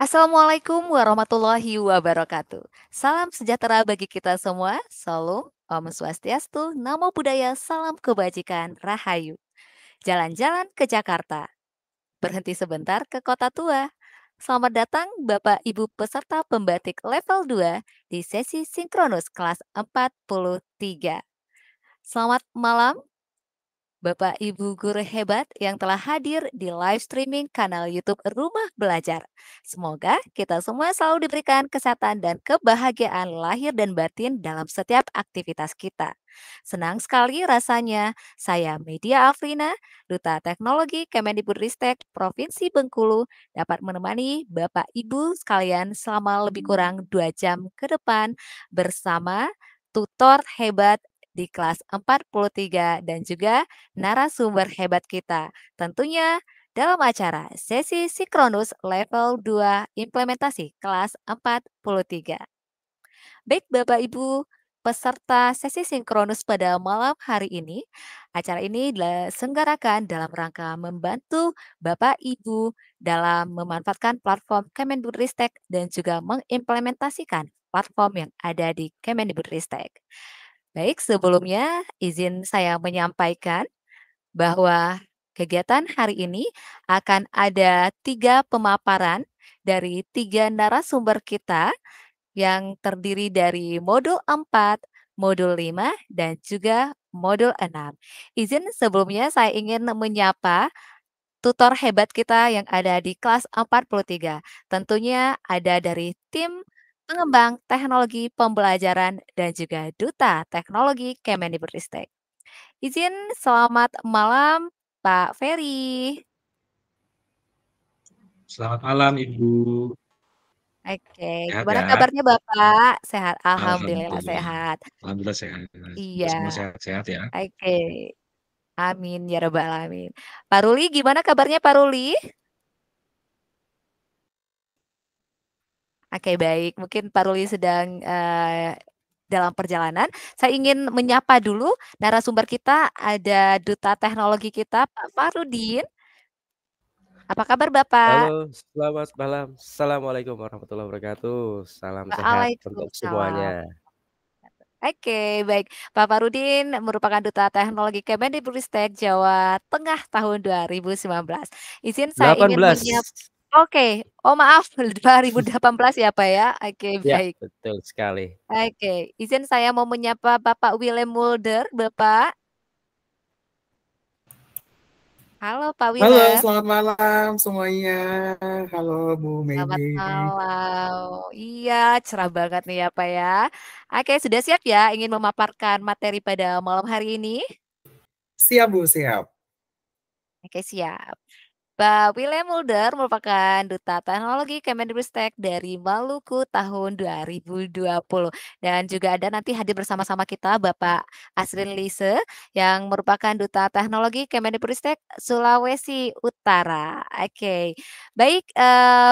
Assalamualaikum warahmatullahi wabarakatuh. Salam sejahtera bagi kita semua. Salam, Om Swastiastu, Namo Buddhaya, salam kebajikan, Rahayu. Jalan-jalan ke Jakarta, berhenti sebentar ke Kota Tua. Selamat datang Bapak Ibu peserta pembatik level 2 di sesi sinkronus kelas 43. Selamat malam Bapak Ibu guru hebat yang telah hadir di live streaming kanal YouTube Rumah Belajar. Semoga kita semua selalu diberikan kesehatan dan kebahagiaan lahir dan batin dalam setiap aktivitas kita. Senang sekali rasanya saya Media Afrina, Duta Teknologi Kemendikbudristek Provinsi Bengkulu dapat menemani Bapak Ibu sekalian selama lebih kurang 2 jam ke depan bersama tutor hebat di kelas 43 dan juga narasumber hebat kita. Tentunya dalam acara sesi sinkronus level 2 implementasi kelas 43. Baik Bapak Ibu, peserta sesi sinkronus pada malam hari ini, acara ini diselenggarakan dalam rangka membantu Bapak Ibu dalam memanfaatkan platform Kemendikbudristek dan juga mengimplementasikan platform yang ada di Kemendikbudristek. Baik, sebelumnya izin saya menyampaikan bahwa kegiatan hari ini akan ada 3 pemaparan dari 3 narasumber kita yang terdiri dari modul 4, modul 5, dan juga modul 6. Izin sebelumnya saya ingin menyapa tutor hebat kita yang ada di kelas 43. Tentunya ada dari tim pengembang teknologi pembelajaran dan juga duta teknologi Kemendikbudristek. Izin selamat malam Pak Ferry. Selamat malam Ibu, Oke, sehat gimana ya? kabarnya Bapak? Sehat, alhamdulillah Alhamdulillah, sehat. alhamdulillah sehat. Kita semua Iya, sehat-sehat ya. oke. Amin ya rabbal alamin. Pak Ruli, gimana kabarnya Pak Ruli? Oke, baik. Mungkin Pak Ruli sedang dalam perjalanan. Saya ingin menyapa dulu narasumber kita, ada Duta Teknologi kita, Pak Farudin. Apa kabar Halo, Bapak? selamat malam. Assalamualaikum warahmatullahi wabarakatuh. Salam sehat untuk Waalaikumsalam. semuanya. Oke, baik. Pak Farudin merupakan Duta Teknologi Kemendikbudristek Jawa Tengah tahun 2019. Izin saya ingin 18. Oke, oh maaf 2018 ya Pak ya? Oke, Ya, baik. betul sekali. Oke, izin saya mau menyapa Bapak Willem Mulder, Bapak. Halo Pak Halo, Willem. selamat malam semuanya. Halo Bu Selamat Mei. malam. Iya, cerah banget nih ya Pak ya. Oke, sudah siap ya ingin memaparkan materi pada malam hari ini? Siap Bu, siap. Oke, siap. Pak Willem Mulder merupakan Duta Teknologi Kemendikbudristek dari Maluku tahun 2020 dan juga ada nanti hadir bersama-sama kita Bapak Asrin Lise yang merupakan Duta Teknologi Kemendikbudristek Sulawesi Utara. Oke, baik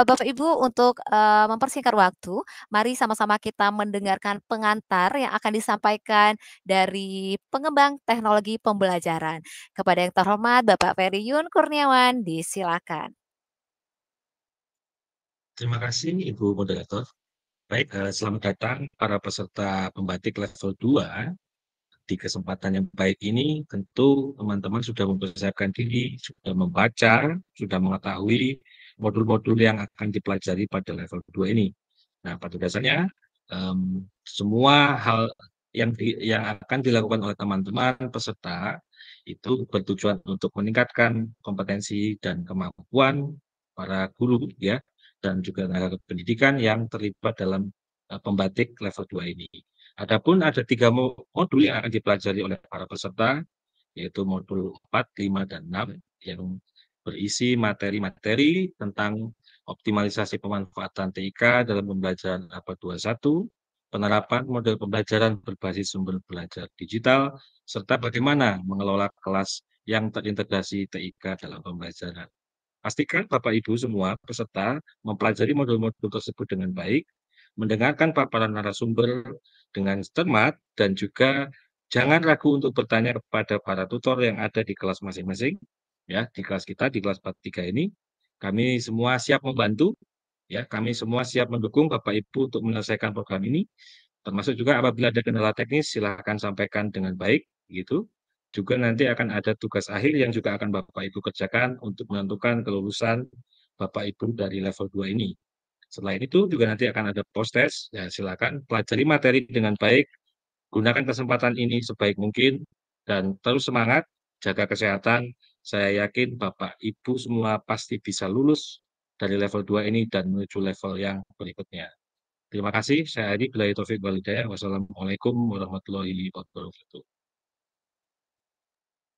Bapak Ibu untuk mempersingkat waktu, mari sama-sama kita mendengarkan pengantar yang akan disampaikan dari pengembang teknologi pembelajaran. Kepada yang terhormat Bapak Ferry Yun Kurniawan, disilakan. Terima kasih Ibu Moderator. Baik, selamat datang para peserta pembatik level 2. Di kesempatan yang baik ini, tentu teman-teman sudah mempersiapkan diri, sudah membaca, sudah mengetahui modul-modul yang akan dipelajari pada level 2 ini. Nah, pada dasarnya, semua hal yang akan dilakukan oleh teman-teman peserta itu bertujuan untuk meningkatkan kompetensi dan kemampuan para guru ya, dan juga tenaga pendidikan yang terlibat dalam pembatik level 2 ini. Adapun ada 3 modul yang akan dipelajari oleh para peserta, yaitu modul 4, 5, dan 6 yang berisi materi-materi tentang optimalisasi pemanfaatan TIK dalam pembelajaran abad 21, penerapan model pembelajaran berbasis sumber belajar digital, serta bagaimana mengelola kelas yang terintegrasi TIK dalam pembelajaran. Pastikan Bapak Ibu semua peserta mempelajari modul-modul tersebut dengan baik, mendengarkan paparan narasumber dengan cermat, dan juga jangan ragu untuk bertanya kepada para tutor yang ada di kelas masing-masing. Ya, di kelas kita, di kelas 43 ini, kami semua siap membantu Ya, kami semua siap mendukung Bapak Ibu untuk menyelesaikan program ini. Termasuk juga apabila ada kendala teknis, silakan sampaikan dengan baik, gitu. Juga nanti akan ada tugas akhir yang juga akan Bapak Ibu kerjakan untuk menentukan kelulusan Bapak Ibu dari level 2 ini. Selain itu juga nanti akan ada post test, ya silakan pelajari materi dengan baik, gunakan kesempatan ini sebaik mungkin, dan terus semangat, jaga kesehatan. Saya yakin Bapak Ibu semua pasti bisa lulus dari level 2 ini dan menuju level yang berikutnya. Terima kasih, saya Adi, billahi taufik wal hidayah. Wassalamualaikum warahmatullahi wabarakatuh.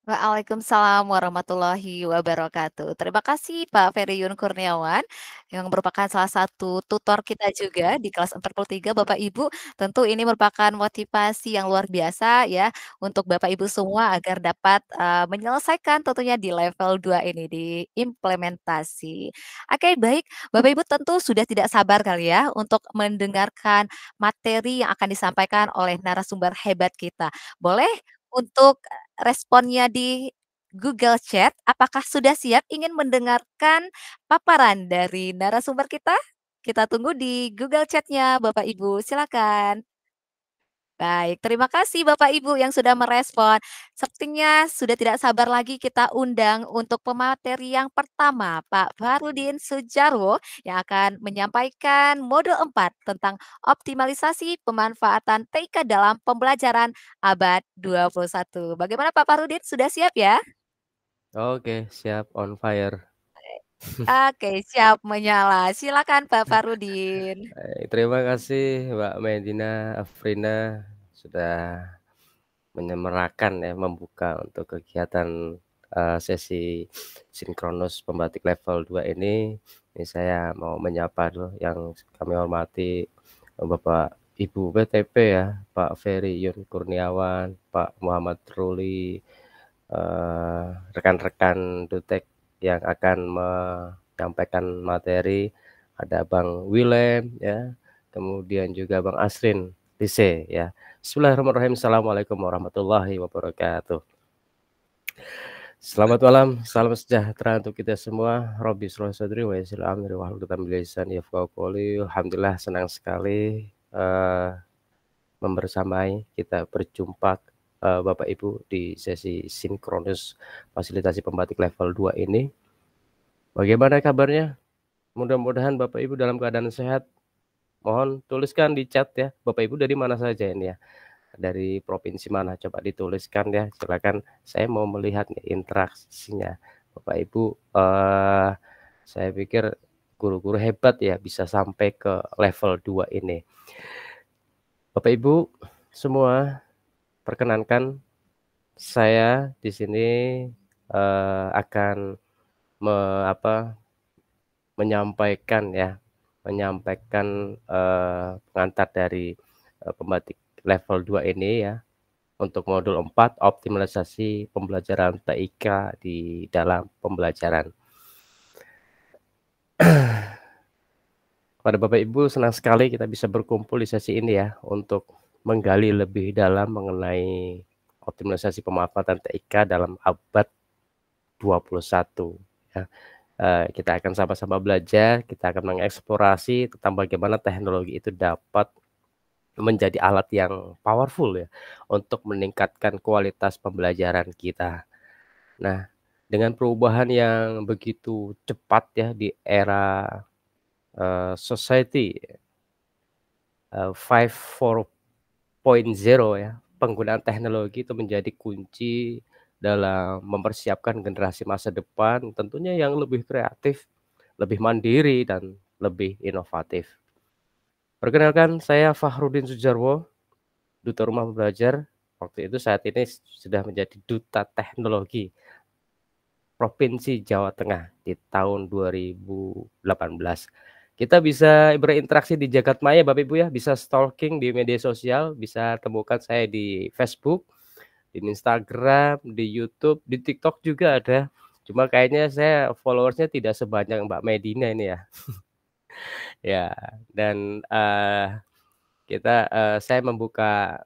Waalaikumsalam warahmatullahi wabarakatuh. Terima kasih Pak Feriyun Kurniawan yang merupakan salah satu tutor kita juga di kelas 43 Bapak Ibu. Tentu ini merupakan motivasi yang luar biasa ya untuk Bapak Ibu semua agar dapat menyelesaikan tentunya di level 2 ini di implementasi. Oke, baik. Bapak Ibu tentu sudah tidak sabar kali ya untuk mendengarkan materi yang akan disampaikan oleh narasumber hebat kita. Boleh untuk responnya di Google Chat, apakah sudah siap ingin mendengarkan paparan dari narasumber kita? Kita tunggu di Google Chat-nya Bapak Ibu, silakan. Baik, terima kasih Bapak Ibu yang sudah merespon. Sepertinya sudah tidak sabar lagi kita undang untuk pemateri yang pertama, Pak Farudin Sudjarwo yang akan menyampaikan modul 4 tentang optimalisasi pemanfaatan TIK dalam pembelajaran abad 21. Bagaimana Pak Farudin, sudah siap ya? Oke, siap on fire. Oke, siap menyala. Silakan Pak Farudin. Terima kasih Mbak Medina Afrina sudah menyemarakan ya membuka untuk kegiatan sesi sinkronus pembatik level 2 ini. Ini saya mau menyapa dulu yang kami hormati Bapak Ibu PTP ya, Pak Ferry Yun Kurniawan, Pak Muhammad Ruli, rekan-rekan Dutek yang akan menyampaikan materi, ada Bang Willem ya, kemudian juga Bang Asrin Lise ya. Bismillahirrahmanirrahim. Assalamualaikum warahmatullahi wabarakatuh. Selamat malam, salam sejahtera untuk kita semua. Robbi shrah sadri wa yassir amri wahlul 'uqdatam min lisani yafqahu qawli. Alhamdulillah senang sekali membersamai kita berjumpa Bapak Ibu di sesi sinkronus fasilitasi pembatik level 2 ini. Bagaimana kabarnya? Mudah-mudahan Bapak Ibu dalam keadaan sehat. Mohon tuliskan di chat ya, Bapak Ibu dari mana saja ini ya. Dari provinsi mana, coba dituliskan ya, silakan. Saya mau melihat nih interaksinya Bapak Ibu. Saya pikir guru-guru hebat ya bisa sampai ke level 2 ini. Bapak Ibu semua, perkenankan saya di sini akan menyampaikan pengantar dari pembatik level 2 ini ya, untuk modul 4 optimalisasi pembelajaran TIK di dalam pembelajaran. Pada Bapak Ibu, senang sekali kita bisa berkumpul di sesi ini ya untuk menggali lebih dalam mengenai optimalisasi pemanfaatan TIK dalam abad 21 ya. Kita akan sama-sama belajar, kita akan mengeksplorasi tentang bagaimana teknologi itu dapat menjadi alat yang powerful ya untuk meningkatkan kualitas pembelajaran kita. Nah, dengan perubahan yang begitu cepat ya di era society 5.4.0 ya, penggunaan teknologi itu menjadi kunci dalam mempersiapkan generasi masa depan tentunya yang lebih kreatif, lebih mandiri dan lebih inovatif. Perkenalkan, saya Fahrudin Sudjarwo, Duta Rumah Belajar. Waktu itu saat ini sudah menjadi Duta Teknologi Provinsi Jawa Tengah di tahun 2018. Kita bisa berinteraksi di jagat maya Bapak Ibu ya, bisa stalking di media sosial, bisa temukan saya di Facebook, di Instagram, di YouTube, di TikTok juga ada. Cuma kayaknya saya followersnya tidak sebanyak Mbak Medina ini ya. Ya, dan saya membuka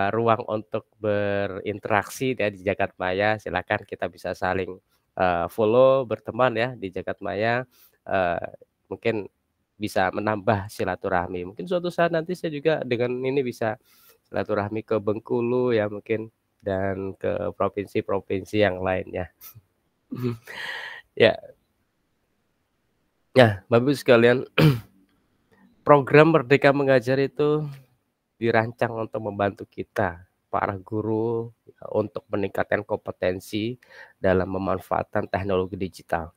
ruang untuk berinteraksi ya di jagat maya. Silakan kita bisa saling follow, berteman ya di jagat maya. Mungkin bisa menambah silaturahmi. Mungkin suatu saat nanti saya juga dengan ini bisa silaturahmi ke Bengkulu ya mungkin, dan ke provinsi-provinsi yang lainnya. Ya. Nah, Bapak Ibu sekalian, program Merdeka Mengajar itu dirancang untuk membantu kita, para guru, untuk meningkatkan kompetensi dalam memanfaatkan teknologi digital.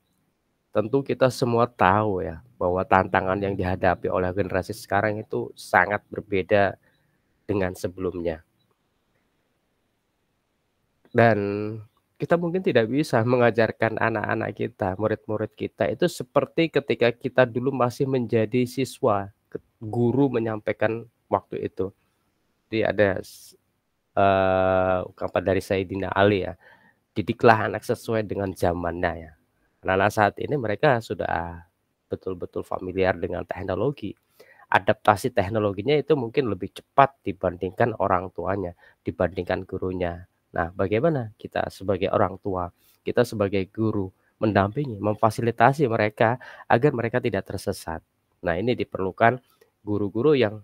Tentu kita semua tahu ya, bahwa tantangan yang dihadapi oleh generasi sekarang itu sangat berbeda dengan sebelumnya. Dan kita mungkin tidak bisa mengajarkan anak-anak kita, murid-murid kita itu seperti ketika kita dulu masih menjadi siswa, guru menyampaikan waktu itu. Jadi ada ungkapan dari Sayyidina Ali ya, didiklah anak sesuai dengan zamannya ya. Anak-anak saat ini mereka sudah betul-betul familiar dengan teknologi. Adaptasi teknologinya itu mungkin lebih cepat dibandingkan orang tuanya, dibandingkan gurunya. Nah, bagaimana kita sebagai orang tua, kita sebagai guru mendampingi, memfasilitasi mereka agar mereka tidak tersesat. Nah, ini diperlukan guru-guru yang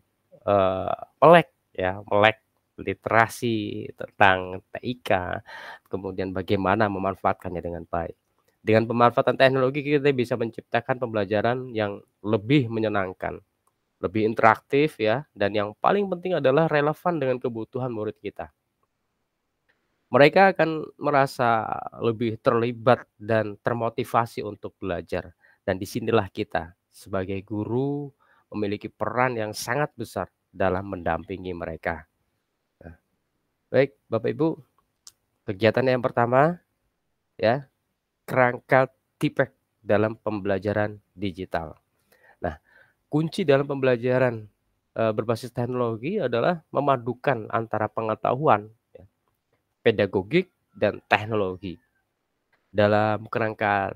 melek literasi tentang TIK, kemudian bagaimana memanfaatkannya dengan baik. Dengan pemanfaatan teknologi kita bisa menciptakan pembelajaran yang lebih menyenangkan, lebih interaktif ya, dan yang paling penting adalah relevan dengan kebutuhan murid kita. Mereka akan merasa lebih terlibat dan termotivasi untuk belajar. Dan disinilah kita sebagai guru memiliki peran yang sangat besar dalam mendampingi mereka. Nah, baik Bapak Ibu, kegiatan yang pertama ya, kerangka TIPEK dalam pembelajaran digital. Nah, kunci dalam pembelajaran berbasis teknologi adalah memadukan antara pengetahuan, ya, pedagogik dan teknologi. Dalam kerangka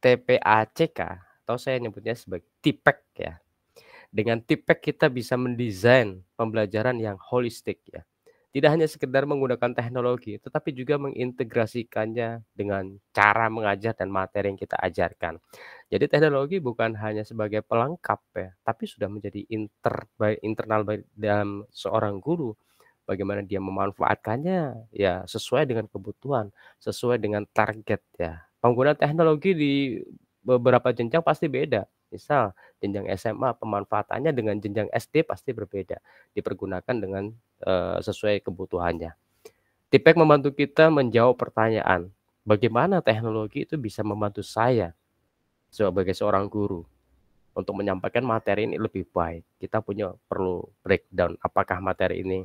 TPACK atau saya nyebutnya sebagai TIPEK ya. Dengan TIPEK kita bisa mendesain pembelajaran yang holistik ya. Tidak hanya sekedar menggunakan teknologi, tetapi juga mengintegrasikannya dengan cara mengajar dan materi yang kita ajarkan. Jadi teknologi bukan hanya sebagai pelengkap ya, tapi sudah menjadi internal dalam seorang guru. Bagaimana dia memanfaatkannya ya sesuai dengan kebutuhan, sesuai dengan target ya. Penggunaan teknologi di beberapa jenjang pasti beda. Misal jenjang SMA pemanfaatannya dengan jenjang SD pasti berbeda, dipergunakan dengan sesuai kebutuhannya. TIPEK membantu kita menjawab pertanyaan, bagaimana teknologi itu bisa membantu saya sebagai seorang guru untuk menyampaikan materi ini lebih baik. Kita perlu breakdown apakah materi ini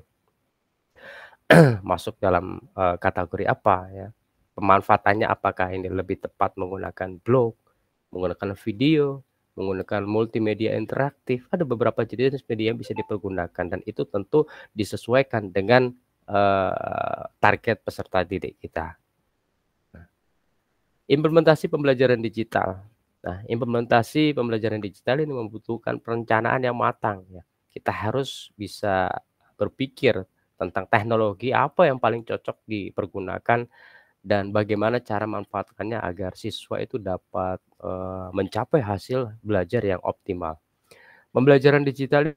masuk dalam kategori apa ya. Pemanfaatannya apakah ini lebih tepat menggunakan blog, menggunakan video, menggunakan multimedia interaktif. Ada beberapa jenis media yang bisa dipergunakan dan itu tentu disesuaikan dengan target peserta didik kita. Nah, implementasi pembelajaran digital. Nah, implementasi pembelajaran digital ini membutuhkan perencanaan yang matang ya. Kita harus bisa berpikir tentang teknologi apa yang paling cocok dipergunakan dan bagaimana cara manfaatkannya agar siswa itu dapat mencapai hasil belajar yang optimal. Pembelajaran digital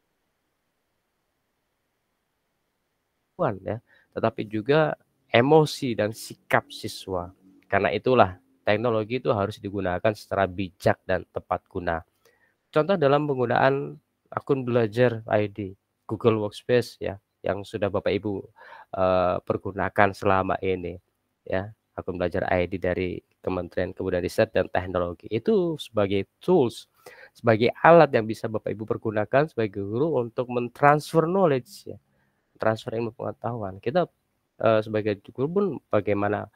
ya, tetapi juga emosi dan sikap siswa. Karena itulah teknologi itu harus digunakan secara bijak dan tepat guna. Contoh dalam penggunaan akun belajar ID, Google Workspace ya, yang sudah Bapak Ibu pergunakan selama ini ya, akun belajar ID dari Kementerian Kebudayaan Riset dan Teknologi itu sebagai tools, sebagai alat yang bisa Bapak Ibu pergunakan sebagai guru untuk mentransfer knowledge ya, transfer ilmu pengetahuan. Kita sebagai guru pun bagaimana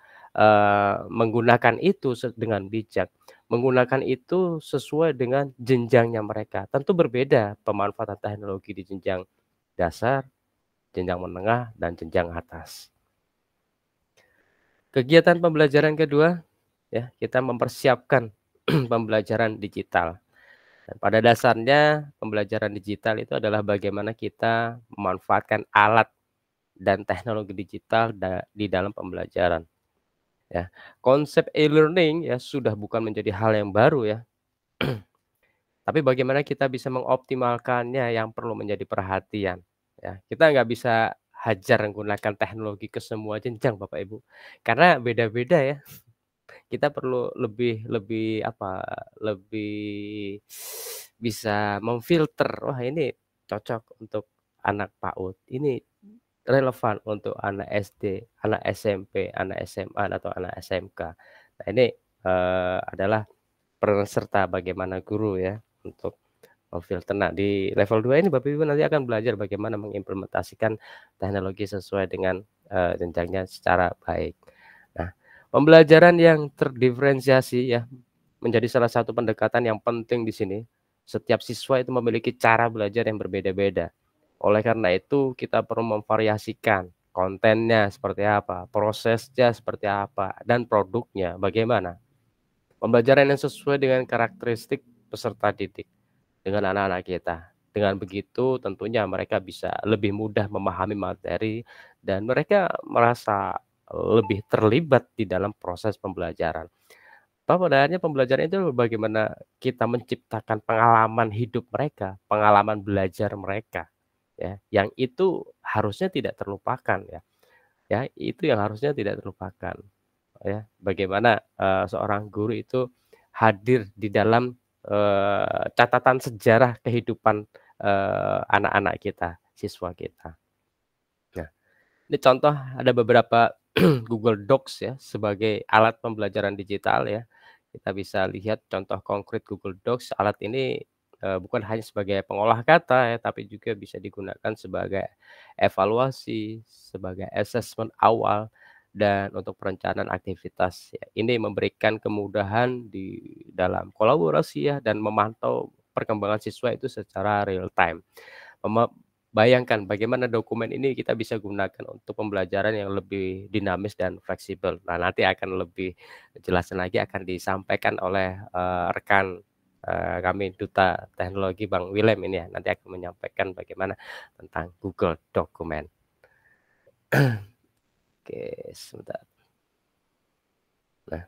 menggunakan itu dengan bijak, menggunakan itu sesuai dengan jenjangnya mereka. Tentu berbeda pemanfaatan teknologi di jenjang dasar, jenjang menengah, dan jenjang atas. Kegiatan pembelajaran kedua, ya, kita mempersiapkan pembelajaran digital. Dan pada dasarnya pembelajaran digital itu adalah bagaimana kita memanfaatkan alat dan teknologi digital di dalam pembelajaran. Ya, konsep e-learning ya sudah bukan menjadi hal yang baru ya. Tapi bagaimana kita bisa mengoptimalkannya yang perlu menjadi perhatian, ya. Kita nggak bisa hajar menggunakan teknologi ke semua jenjang Bapak Ibu, karena beda-beda ya. Kita perlu lebih lebih apa, lebih bisa memfilter, wah ini cocok untuk anak PAUD, ini relevan untuk anak SD, anak SMP, anak SMA, atau anak SMK. Nah ini, adalah peran serta bagaimana guru ya untuk memfilter. Nah di level 2 ini Bapak Ibu nanti akan belajar bagaimana mengimplementasikan teknologi sesuai dengan, jenjangnya secara baik. Nah, pembelajaran yang terdiferensiasi ya, menjadi salah satu pendekatan yang penting di sini. Setiap siswa itu memiliki cara belajar yang berbeda-beda. Oleh karena itu, kita perlu memvariasikan kontennya seperti apa, prosesnya seperti apa, dan produknya bagaimana. Pembelajaran yang sesuai dengan karakteristik peserta didik dengan anak-anak kita. Dengan begitu tentunya mereka bisa lebih mudah memahami materi dan mereka merasa lebih terlibat di dalam proses pembelajaran. Toh pada akhirnya pembelajaran itu bagaimana kita menciptakan pengalaman hidup mereka, pengalaman belajar mereka, ya, yang itu harusnya tidak terlupakan ya. Ya, itu yang harusnya tidak terlupakan, ya. Bagaimana, seorang guru itu hadir di dalam, catatan sejarah kehidupan, anak-anak kita, siswa kita. Nah, ini contoh ada beberapa Google Docs ya, sebagai alat pembelajaran digital ya. Kita bisa lihat contoh konkret Google Docs. Alat ini, bukan hanya sebagai pengolah kata ya, tapi juga bisa digunakan sebagai evaluasi, sebagai asesmen awal, dan untuk perencanaan aktivitas ya. Ini memberikan kemudahan di dalam kolaborasi ya, dan memantau perkembangan siswa itu secara real time. Bayangkan bagaimana dokumen ini kita bisa gunakan untuk pembelajaran yang lebih dinamis dan fleksibel. Nah, nanti akan lebih jelas lagi akan disampaikan oleh, rekan, kami Duta Teknologi Bang Willem ini ya, nanti akan menyampaikan bagaimana tentang Google Dokumen. Oke, sebentar. Nah,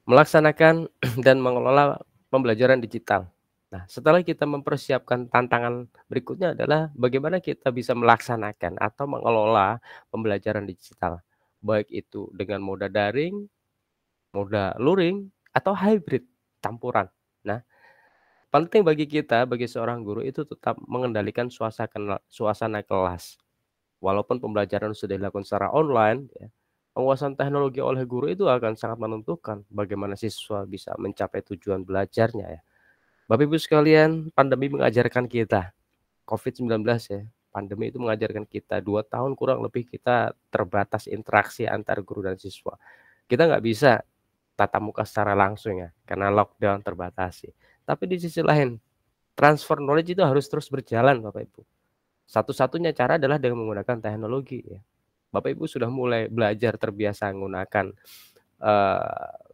melaksanakan dan mengelola pembelajaran digital. Nah, setelah kita mempersiapkan tantangan berikutnya adalah bagaimana kita bisa melaksanakan atau mengelola pembelajaran digital, baik itu dengan moda daring, moda luring, atau hybrid, campuran. Nah, penting bagi kita, bagi seorang guru itu tetap mengendalikan suasana kelas. Walaupun pembelajaran sudah dilakukan secara online, ya, penguasaan teknologi oleh guru itu akan sangat menentukan bagaimana siswa bisa mencapai tujuan belajarnya ya. Bapak Ibu sekalian, pandemi mengajarkan kita, COVID-19 ya, pandemi itu mengajarkan kita 2 tahun kurang lebih kita terbatas interaksi antar guru dan siswa. Kita nggak bisa tatap muka secara langsung ya, karena lockdown terbatasi. Tapi di sisi lain, transfer knowledge itu harus terus berjalan Bapak Ibu. Satu-satunya cara adalah dengan menggunakan teknologi ya. Bapak Ibu sudah mulai belajar terbiasa menggunakan,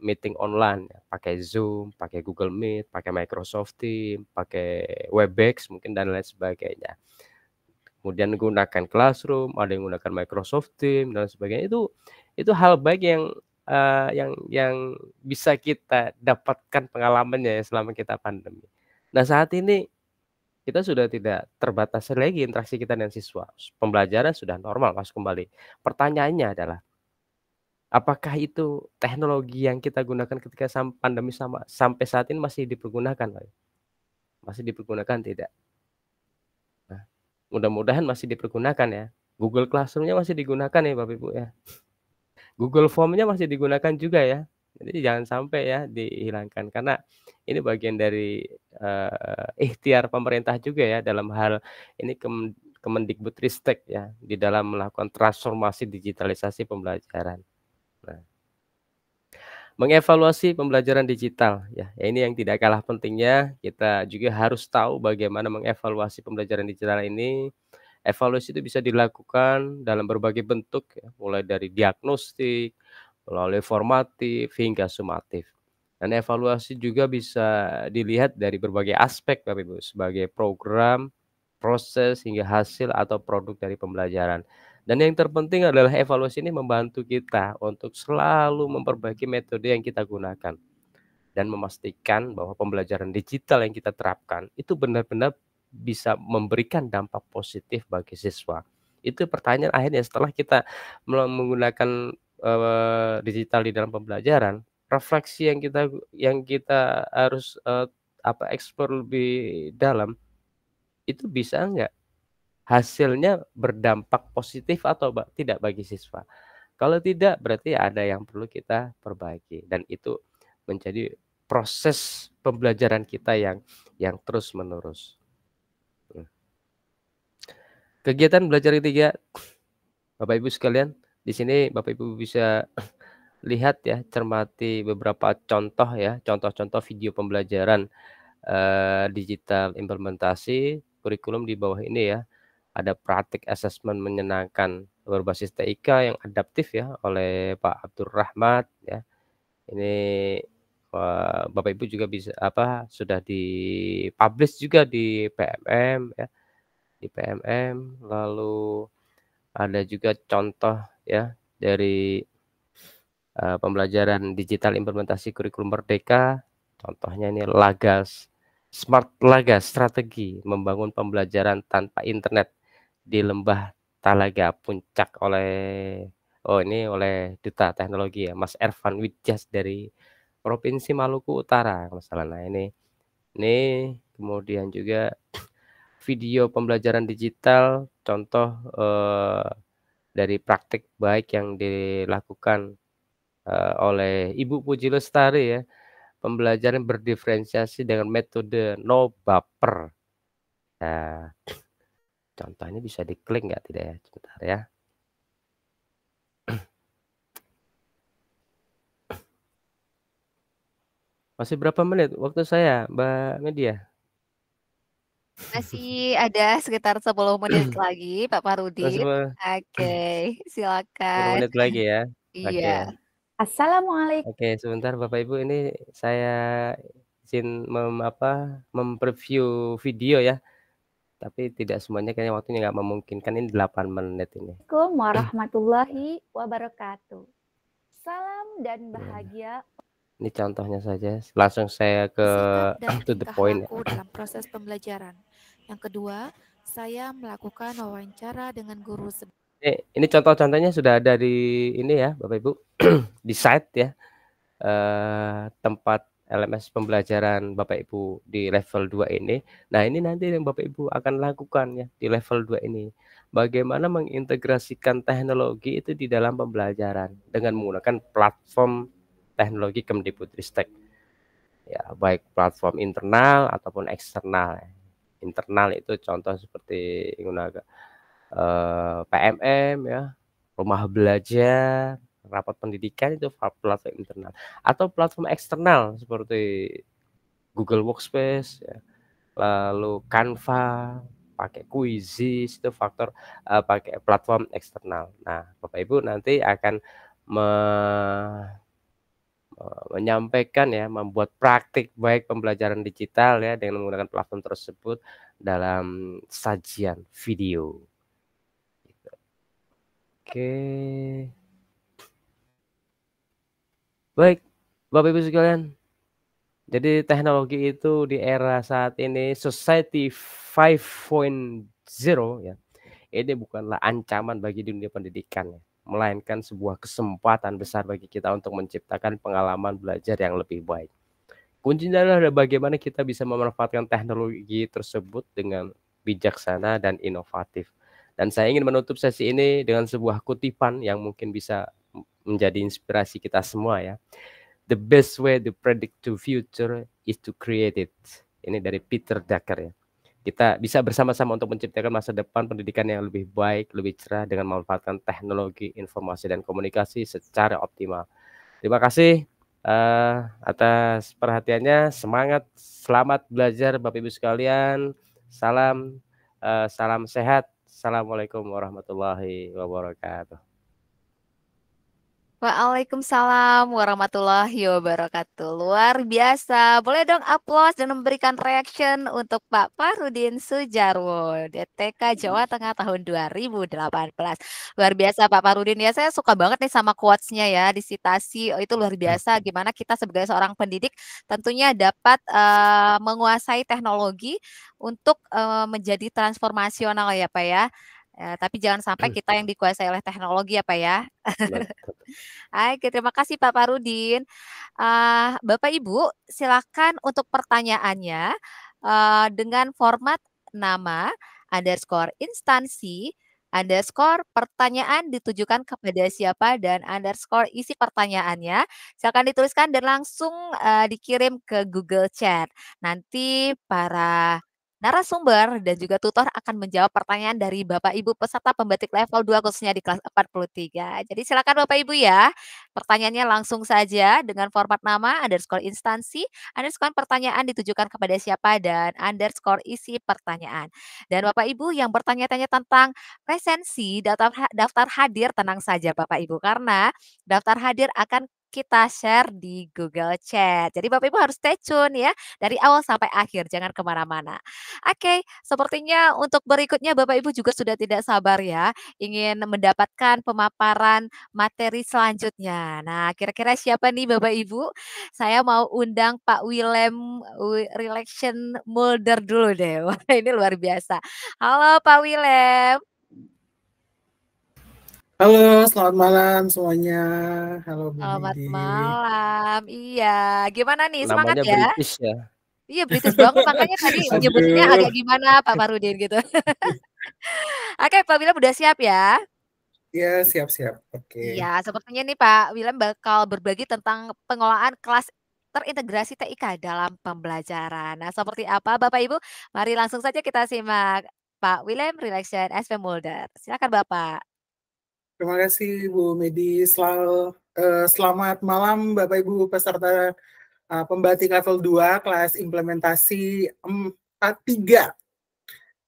meeting online ya, pakai Zoom, pakai Google Meet, pakai Microsoft Teams, pakai Webex mungkin dan lain sebagainya. Kemudian gunakan Classroom, ada yang menggunakan Microsoft Teams dan sebagainya. Itu hal baik yang, yang bisa kita dapatkan pengalamannya ya selama kita pandemi. Nah saat ini kita sudah tidak terbatas lagi interaksi kita dengan siswa. Pembelajaran sudah normal masuk kembali. Pertanyaannya adalah, apakah itu teknologi yang kita gunakan ketika pandemi sampai saat ini masih dipergunakan, Pak? Masih dipergunakan tidak? Nah, mudah-mudahan masih dipergunakan ya. Google Classroom-nya masih digunakan ya Bapak Ibu ya. Google Form-nya masih digunakan juga ya. Jadi jangan sampai ya dihilangkan karena ini bagian dari, ikhtiar pemerintah juga ya dalam hal ini Kemendikbudristek ya di dalam melakukan transformasi digitalisasi pembelajaran. Nah, mengevaluasi pembelajaran digital ya, ini yang tidak kalah pentingnya kita juga harus tahu bagaimana mengevaluasi pembelajaran digital ini. Evaluasi itu bisa dilakukan dalam berbagai bentuk ya, mulai dari diagnostik, melalui formatif, hingga sumatif. Dan evaluasi juga bisa dilihat dari berbagai aspek Bapak Ibu, sebagai program, proses, hingga hasil atau produk dari pembelajaran. Dan yang terpenting adalah evaluasi ini membantu kita untuk selalu memperbaiki metode yang kita gunakan. dan memastikan bahwa pembelajaran digital yang kita terapkan itu benar-benar bisa memberikan dampak positif bagi siswa. Itu pertanyaan akhirnya setelah kita menggunakan digital di dalam pembelajaran, refleksi yang kita harus explore lebih dalam, itu bisa nggak hasilnya berdampak positif atau tidak bagi siswa. Kalau tidak, berarti ada yang perlu kita perbaiki dan itu menjadi proses pembelajaran kita yang terus-menerus. Kegiatan belajar ketiga, Bapak Ibu sekalian, di sini Bapak Ibu bisa lihat ya, cermati beberapa contoh ya, contoh-contoh video pembelajaran digital implementasi kurikulum di bawah ini ya. Ada praktik assessment menyenangkan berbasis TIK yang adaptif ya oleh Pak Abdul Rahmat ya. Ini Bapak Ibu juga bisa sudah dipublish juga di PMM ya, di PMM. Lalu ada juga contoh ya dari pembelajaran digital implementasi kurikulum merdeka. Contohnya ini Lagas, Smart Lagas, strategi membangun pembelajaran tanpa internet di Lembah Talaga Puncak oleh Duta Teknologi ya, Mas Ervan Widjas dari Provinsi Maluku Utara kalau salah. Nah ini kemudian juga video pembelajaran digital contoh dari praktik baik yang dilakukan oleh Ibu Puji Lestari ya, pembelajaran berdiferensiasi dengan metode no baper. Nah, contohnya bisa diklik nggak tidak ya? Sebentar ya. Masih berapa menit waktu saya, Mbak Media? Masih ada sekitar 10 menit lagi, Pak Masih Farudin. Oke, 10 silakan. menit lagi ya. Oke. Iya. Assalamualaikum. Oke, sebentar Bapak Ibu, ini saya izin mempreview video ya. Tapi tidak semuanya kayaknya waktunya nggak memungkinkan, ini 8 menit ini. Assalamualaikum warahmatullahi wabarakatuh. Salam dan bahagia. Ini contohnya saja. Langsung saya ke Sikap dan to the tingkah point. laku dalam proses pembelajaran. Yang kedua, saya melakukan wawancara dengan guru. Ini contoh-contohnya sudah ada di ini ya, Bapak Ibu, di site ya, tempat LMS pembelajaran Bapak Ibu di level 2 ini. Nah ini nanti yang Bapak Ibu akan lakukan ya di level 2 ini. Bagaimana mengintegrasikan teknologi itu di dalam pembelajaran dengan menggunakan platform teknologi Kemdikbudristek. Ya, baik platform internal ataupun eksternal. Internal itu contoh seperti menggunakan PMM ya, rumah belajar, rapat pendidikan itu platform internal. Atau platform eksternal seperti Google Workspace ya, lalu Canva, pakai Quizzes, itu pakai platform eksternal. Nah, Bapak Ibu nanti akan menyampaikan ya, membuat praktik baik pembelajaran digital ya dengan menggunakan platform tersebut dalam sajian video. Oke. Baik, Bapak Ibu sekalian. Jadi teknologi itu di era saat ini Society 5.0 ya. Ini bukanlah ancaman bagi dunia pendidikan ya, melainkan sebuah kesempatan besar bagi kita untuk menciptakan pengalaman belajar yang lebih baik. Kuncinya adalah bagaimana kita bisa memanfaatkan teknologi tersebut dengan bijaksana dan inovatif. Dan saya ingin menutup sesi ini dengan sebuah kutipan yang mungkin bisa menjadi inspirasi kita semua ya. The best way to predict the future is to create it. Ini dari Peter Drucker ya. Kita bisa bersama-sama untuk menciptakan masa depan pendidikan yang lebih baik, lebih cerah dengan memanfaatkan teknologi, informasi, dan komunikasi secara optimal. Terima kasih atas perhatiannya. Semangat, selamat belajar Bapak Ibu sekalian. Salam sehat. Assalamualaikum warahmatullahi wabarakatuh. Waalaikumsalam warahmatullahi wabarakatuh. Luar biasa. Boleh dong aplaus dan memberikan reaction untuk Pak Farudin Sujarwo, DTK Jawa Tengah tahun 2018. Luar biasa Pak Farudin ya. Saya suka banget nih sama quotes-nya ya, disitasi. Oh, itu luar biasa gimana kita sebagai seorang pendidik tentunya dapat menguasai teknologi untuk menjadi transformasional ya Pak ya. Tapi jangan sampai kita yang dikuasai oleh teknologi ya Pak ya. Oke, terima kasih Pak Parudin. Bapak Ibu, silakan untuk pertanyaannya dengan format nama, underscore instansi, underscore pertanyaan ditujukan kepada siapa, dan underscore isi pertanyaannya. Silakan dituliskan dan langsung dikirim ke Google Chat. Nanti para narasumber dan juga tutor akan menjawab pertanyaan dari Bapak Ibu peserta pembatik level 2 khususnya di kelas 43. Jadi silakan Bapak Ibu ya. Pertanyaannya langsung saja dengan format nama, underscore instansi, underscore pertanyaan ditujukan kepada siapa, dan underscore isi pertanyaan. Dan Bapak Ibu yang bertanya-tanya tentang presensi, daftar hadir, tenang saja Bapak Ibu, karena daftar hadir akan kita share di Google Chat. Jadi Bapak Ibu harus stay tune ya, dari awal sampai akhir, jangan kemana-mana. Oke, sepertinya untuk berikutnya Bapak Ibu juga sudah tidak sabar ya, ingin mendapatkan pemaparan materi selanjutnya. Nah, kira-kira siapa nih Bapak Ibu? Saya mau undang Pak Willem Relaction Mulder dulu deh. Wah, ini luar biasa. Halo Pak Willem. Halo, selamat malam semuanya. Halo Bu Selamat Medi. malam. Iya, gimana nih? Semangat Namanya ya? British ya. Iya, British banget. Makanya tadi nyebutnya Aduh. agak gimana Pak Parudin gitu. Oke, Pak Willem udah siap ya? Ya, siap-siap. Oke. Iya, sepertinya nih Pak Willem bakal berbagi tentang pengelolaan kelas terintegrasi TIK dalam pembelajaran. Nah, seperti apa Bapak Ibu? Mari langsung saja kita simak Pak Willem Relaction SP Mulder. Silakan Bapak. Terima kasih Bu Medi. Selamat malam Bapak Ibu peserta pembatik level 2 kelas implementasi 43.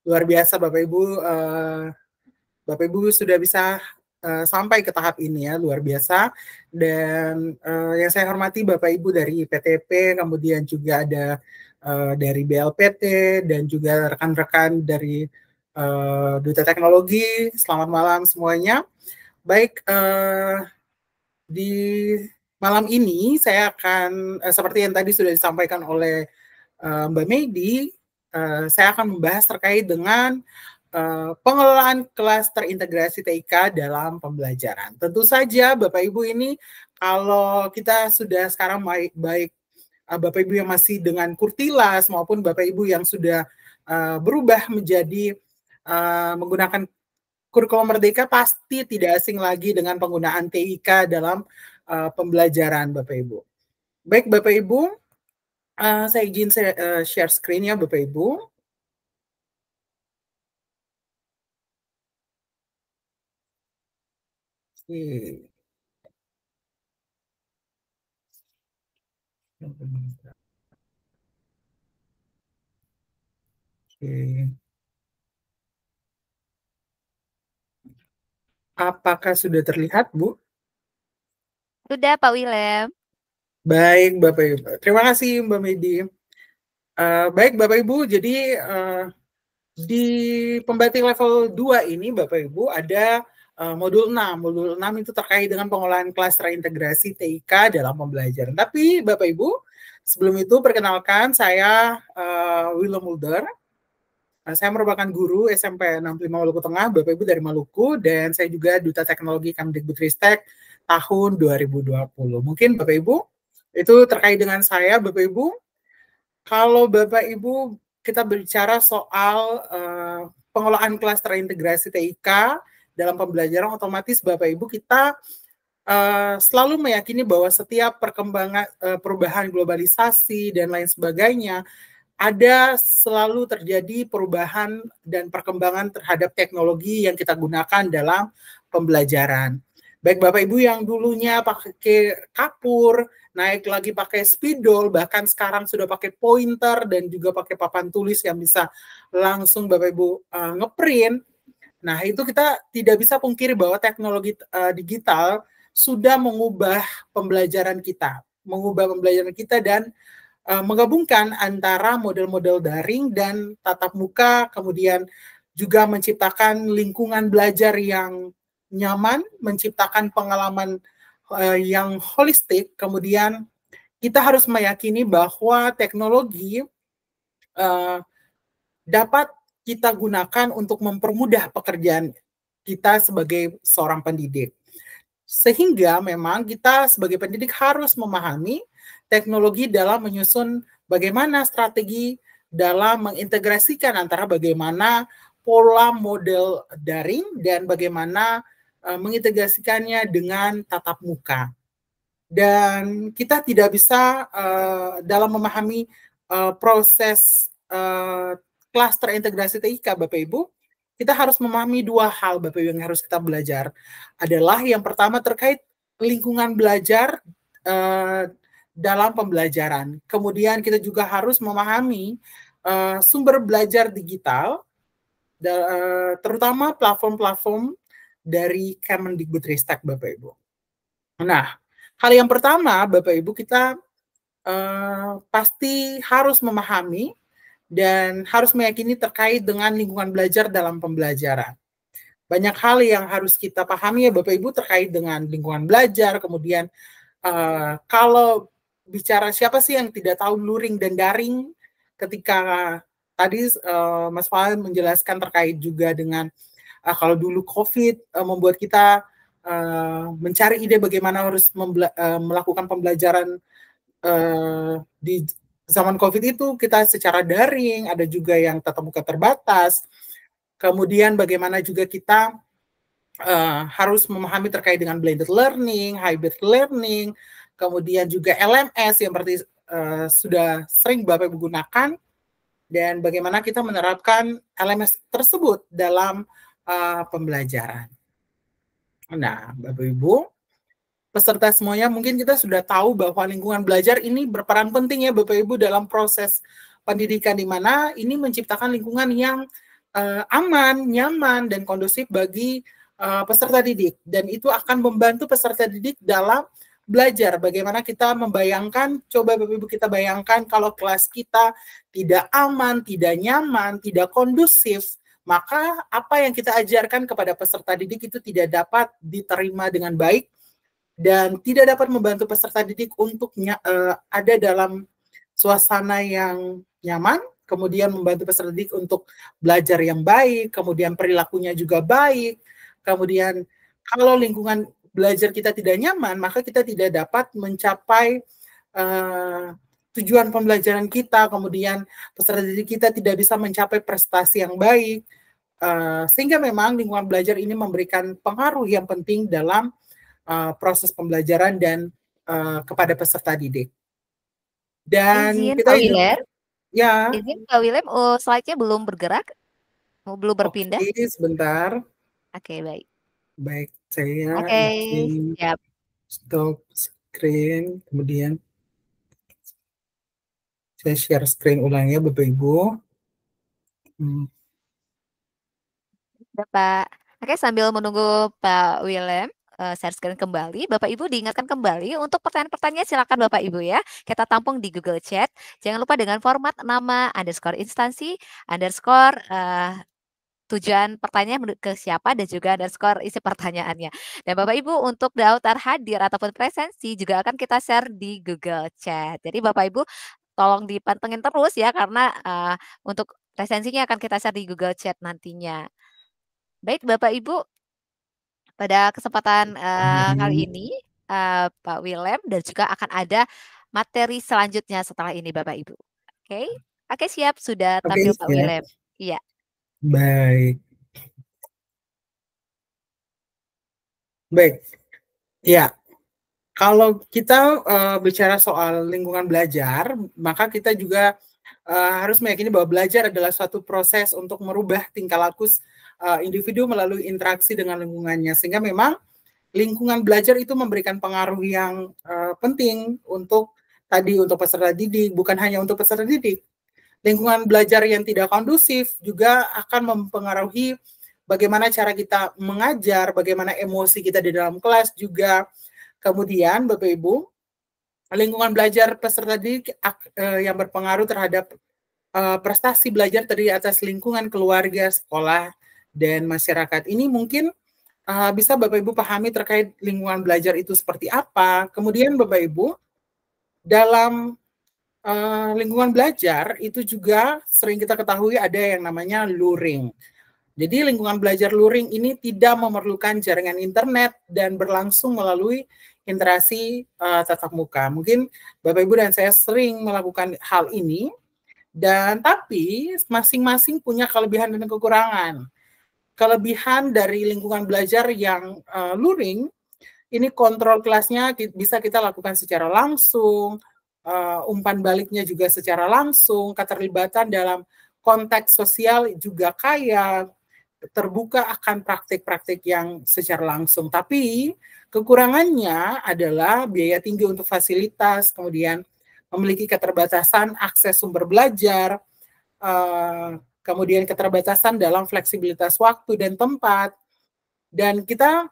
Luar biasa Bapak Ibu. Bapak Ibu sudah bisa sampai ke tahap ini ya, luar biasa. Dan yang saya hormati Bapak Ibu dari PTP, kemudian juga ada dari BLPT dan juga rekan-rekan dari Duta Teknologi. Selamat malam semuanya. Baik, di malam ini saya akan seperti yang tadi sudah disampaikan oleh Mbak Medi, saya akan membahas terkait dengan pengelolaan kelas terintegrasi TIK dalam pembelajaran. Tentu saja Bapak Ibu ini kalau kita sudah sekarang baik Bapak Ibu yang masih dengan Kurtilas maupun Bapak Ibu yang sudah berubah menjadi menggunakan kurikulum Merdeka, pasti tidak asing lagi dengan penggunaan TIK dalam pembelajaran Bapak Ibu. Baik Bapak Ibu, saya izin share screen ya Bapak Ibu. Oke. Apakah sudah terlihat, Bu? Sudah Pak Willem. Baik, Bapak Ibu. Terima kasih, Mbak Medi. Baik, Bapak Ibu. Jadi di pembatik level 2 ini, Bapak Ibu, ada modul 6. Modul 6 itu terkait dengan pengolahan kelas terintegrasi TIK dalam pembelajaran. Tapi, Bapak Ibu, sebelum itu perkenalkan saya Willem Mulder. Saya merupakan guru SMP 65 Maluku Tengah, Bapak Ibu dari Maluku, dan saya juga Duta Teknologi Kemdikbudristek tahun 2020. Mungkin Bapak Ibu, itu terkait dengan saya, Bapak Ibu. Kalau Bapak Ibu kita berbicara soal pengelolaan kelas terintegrasi TIK dalam pembelajaran, otomatis Bapak Ibu kita selalu meyakini bahwa setiap perkembangan perubahan globalisasi dan lain sebagainya, ada selalu terjadi perubahan dan perkembangan terhadap teknologi yang kita gunakan dalam pembelajaran. Baik Bapak Ibu yang dulunya pakai kapur, naik lagi pakai spidol, bahkan sekarang sudah pakai pointer dan juga pakai papan tulis yang bisa langsung Bapak Ibu ngeprint. Nah, itu kita tidak bisa pungkiri bahwa teknologi digital sudah mengubah pembelajaran kita dan menggabungkan antara model-model daring dan tatap muka, kemudian juga menciptakan lingkungan belajar yang nyaman, menciptakan pengalaman yang holistik. Kemudian kita harus meyakini bahwa teknologi dapat kita gunakan untuk mempermudah pekerjaan kita sebagai seorang pendidik. Sehingga memang kita sebagai pendidik harus memahami teknologi dalam menyusun bagaimana strategi dalam mengintegrasikan antara bagaimana pola model daring dan bagaimana mengintegrasikannya dengan tatap muka. Dan kita tidak bisa dalam memahami proses klaster integrasi TIK, Bapak Ibu, kita harus memahami dua hal, Bapak Ibu, yang harus kita belajar. Adalah yang pertama terkait lingkungan belajar dalam pembelajaran. Kemudian kita juga harus memahami sumber belajar digital, terutama platform-platform dari Kemendikbudristek, Bapak Ibu. Nah, hal yang pertama, Bapak Ibu, kita pasti harus memahami dan harus meyakini terkait dengan lingkungan belajar dalam pembelajaran. Banyak hal yang harus kita pahami ya Bapak Ibu terkait dengan lingkungan belajar, kemudian kalau bicara siapa sih yang tidak tahu luring dan daring, ketika tadi Mas Fahal menjelaskan terkait juga dengan kalau dulu COVID membuat kita mencari ide bagaimana harus melakukan pembelajaran di zaman COVID itu kita secara daring, ada juga yang tatap muka terbatas. Kemudian bagaimana juga kita harus memahami terkait dengan blended learning, hybrid learning, kemudian juga LMS yang seperti sudah sering Bapak Ibu gunakan, dan bagaimana kita menerapkan LMS tersebut dalam pembelajaran. Nah, Bapak Ibu, peserta semuanya, mungkin kita sudah tahu bahwa lingkungan belajar ini berperan penting ya Bapak Ibu dalam proses pendidikan, di mana ini menciptakan lingkungan yang aman, nyaman, dan kondusif bagi peserta didik. Dan itu akan membantu peserta didik dalam belajar. Bagaimana kita membayangkan, coba Bapak Ibu kita bayangkan kalau kelas kita tidak aman, tidak nyaman, tidak kondusif, maka apa yang kita ajarkan kepada peserta didik itu tidak dapat diterima dengan baik dan tidak dapat membantu peserta didik untuk ada dalam suasana yang nyaman, kemudian membantu peserta didik untuk belajar yang baik, kemudian perilakunya juga baik. Kemudian kalau lingkungan belajar kita tidak nyaman, maka kita tidak dapat mencapai tujuan pembelajaran kita, kemudian peserta didik kita tidak bisa mencapai prestasi yang baik, sehingga memang lingkungan belajar ini memberikan pengaruh yang penting dalam proses pembelajaran dan kepada peserta didik. Dan izin kita Pak Willem, ya. Izin Pak Willem, slide-nya belum bergerak, belum berpindah. Oke, sebentar. Oke, baik. Baik, saya Oke, siap. Stop screen, kemudian saya share screen ulang ya Bapak Ibu. Pak. Oke, sambil menunggu Pak Willem share screen kembali, Bapak Ibu diingatkan kembali untuk pertanyaan-pertanyaan silakan Bapak Ibu ya. Kita tampung di Google Chat. Jangan lupa dengan format nama, _instansi, tujuan pertanyaan ke siapa, dan juga isi pertanyaannya. Dan Bapak Ibu untuk daftar hadir ataupun presensi juga akan kita share di Google Chat. Jadi Bapak Ibu tolong dipantengin terus ya, karena untuk presensinya akan kita share di Google Chat nantinya. Baik Bapak Ibu, pada kesempatan kali ini Pak Willem, dan juga akan ada materi selanjutnya setelah ini Bapak Ibu. Oke, siap, sudah tampil Pak Willem. Iya. Baik. Ya. Kalau kita bicara soal lingkungan belajar, maka kita juga harus meyakini bahwa belajar adalah suatu proses untuk merubah tingkah laku individu melalui interaksi dengan lingkungannya, sehingga memang lingkungan belajar itu memberikan pengaruh yang penting untuk peserta didik, bukan hanya untuk peserta didik. Lingkungan belajar yang tidak kondusif juga akan mempengaruhi bagaimana cara kita mengajar, bagaimana emosi kita di dalam kelas juga. Kemudian Bapak Ibu, lingkungan belajar peserta didik yang berpengaruh terhadap prestasi belajar terdiri atas lingkungan keluarga, sekolah, dan masyarakat. Ini mungkin bisa Bapak Ibu pahami terkait lingkungan belajar itu seperti apa. Kemudian Bapak Ibu, dalam lingkungan belajar itu juga sering kita ketahui ada yang namanya luring. Jadi lingkungan belajar luring ini tidak memerlukan jaringan internet dan berlangsung melalui interaksi tatap muka. Mungkin Bapak Ibu dan saya sering melakukan hal ini, dan tapi masing-masing punya kelebihan dan kekurangan. Kelebihan dari lingkungan belajar yang luring, ini kontrol kelasnya bisa kita lakukan secara langsung, umpan baliknya juga secara langsung, keterlibatan dalam konteks sosial juga kaya, terbuka akan praktik-praktik yang secara langsung. Tapi kekurangannya adalah biaya tinggi untuk fasilitas, kemudian memiliki keterbatasan akses sumber belajar, kemudian keterbatasan dalam fleksibilitas waktu dan tempat. Dan kita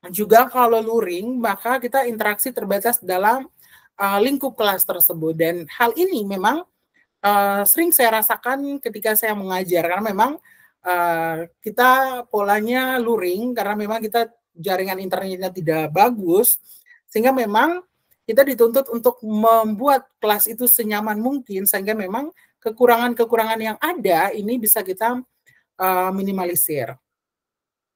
juga kalau luring, maka kita interaksi terbatas dalam lingkup kelas tersebut. Dan hal ini memang sering saya rasakan ketika saya mengajar, karena memang kita polanya luring, karena memang kita jaringan internetnya tidak bagus, sehingga memang kita dituntut untuk membuat kelas itu senyaman mungkin, sehingga memang kekurangan-kekurangan yang ada ini bisa kita minimalisir.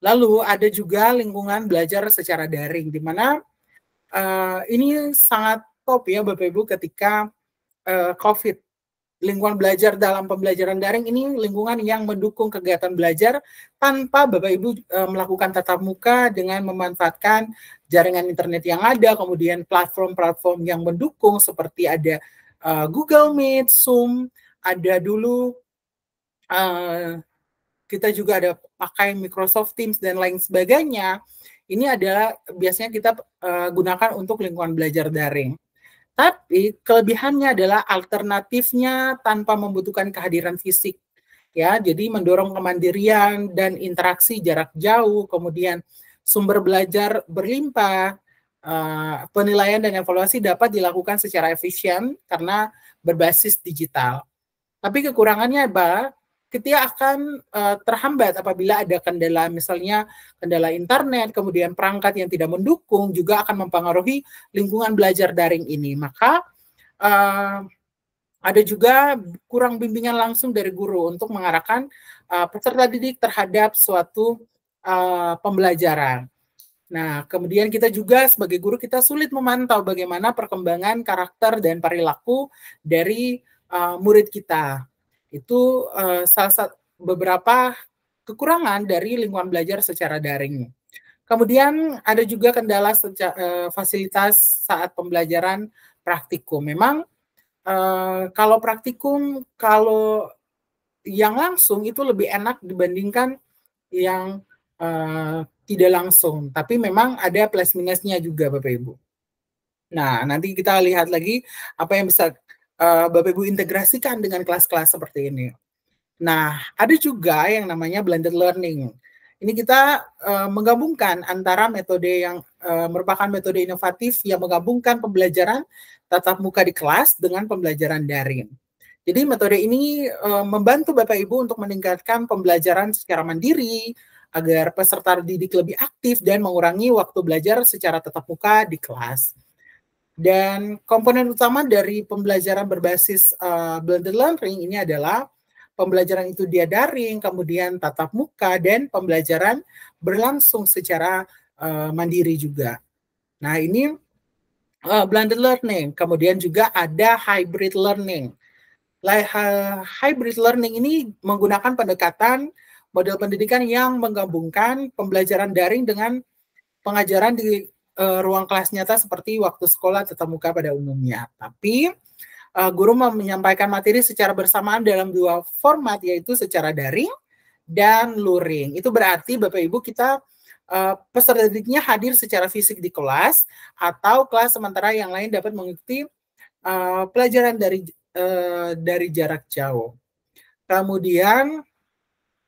Lalu ada juga lingkungan belajar secara daring, di mana ini sangat top ya Bapak Ibu ketika COVID. Lingkungan belajar dalam pembelajaran daring ini lingkungan yang mendukung kegiatan belajar tanpa Bapak Ibu melakukan tatap muka dengan memanfaatkan jaringan internet yang ada, kemudian platform-platform yang mendukung seperti ada Google Meet, Zoom, ada dulu kita juga ada pakai Microsoft Teams dan lain sebagainya. Ini adalah biasanya kita gunakan untuk lingkungan belajar daring. Tapi kelebihannya adalah alternatifnya tanpa membutuhkan kehadiran fisik. Ya, jadi mendorong kemandirian dan interaksi jarak jauh, kemudian sumber belajar berlimpah, penilaian dan evaluasi dapat dilakukan secara efisien karena berbasis digital. Tapi kekurangannya adalah ketika akan terhambat apabila ada kendala, misalnya kendala internet, kemudian perangkat yang tidak mendukung juga akan mempengaruhi lingkungan belajar daring ini. Maka ada juga kurang bimbingan langsung dari guru untuk mengarahkan peserta didik terhadap suatu pembelajaran. Nah, kemudian kita juga sebagai guru kita sulit memantau bagaimana perkembangan karakter dan perilaku dari murid kita. Itu salah satu beberapa kekurangan dari lingkungan belajar secara daring. Kemudian ada juga kendala fasilitas saat pembelajaran praktikum. Memang kalau praktikum, kalau yang langsung itu lebih enak dibandingkan yang tidak langsung. Tapi memang ada plus minusnya juga Bapak Ibu. Nah, nanti kita lihat lagi apa yang bisa Bapak Ibu integrasikan dengan kelas-kelas seperti ini. Nah, ada juga yang namanya blended learning. Ini kita menggabungkan antara metode yang merupakan metode inovatif yang menggabungkan pembelajaran tatap muka di kelas dengan pembelajaran daring. Jadi metode ini membantu Bapak Ibu untuk meningkatkan pembelajaran secara mandiri agar peserta didik lebih aktif dan mengurangi waktu belajar secara tatap muka di kelas. Dan komponen utama dari pembelajaran berbasis blended learning ini adalah pembelajaran itu dia daring, kemudian tatap muka, dan pembelajaran berlangsung secara mandiri juga. Nah, ini blended learning. Kemudian juga ada hybrid learning. Hybrid learning ini menggunakan pendekatan model pendidikan yang menggabungkan pembelajaran daring dengan pengajaran di ruang kelas nyata seperti waktu sekolah tatap muka pada umumnya. Tapi guru menyampaikan materi secara bersamaan dalam dua format, yaitu secara daring dan luring. Itu berarti Bapak Ibu kita peserta didiknya hadir secara fisik di kelas, atau kelas sementara yang lain dapat mengikuti pelajaran dari jarak jauh. Kemudian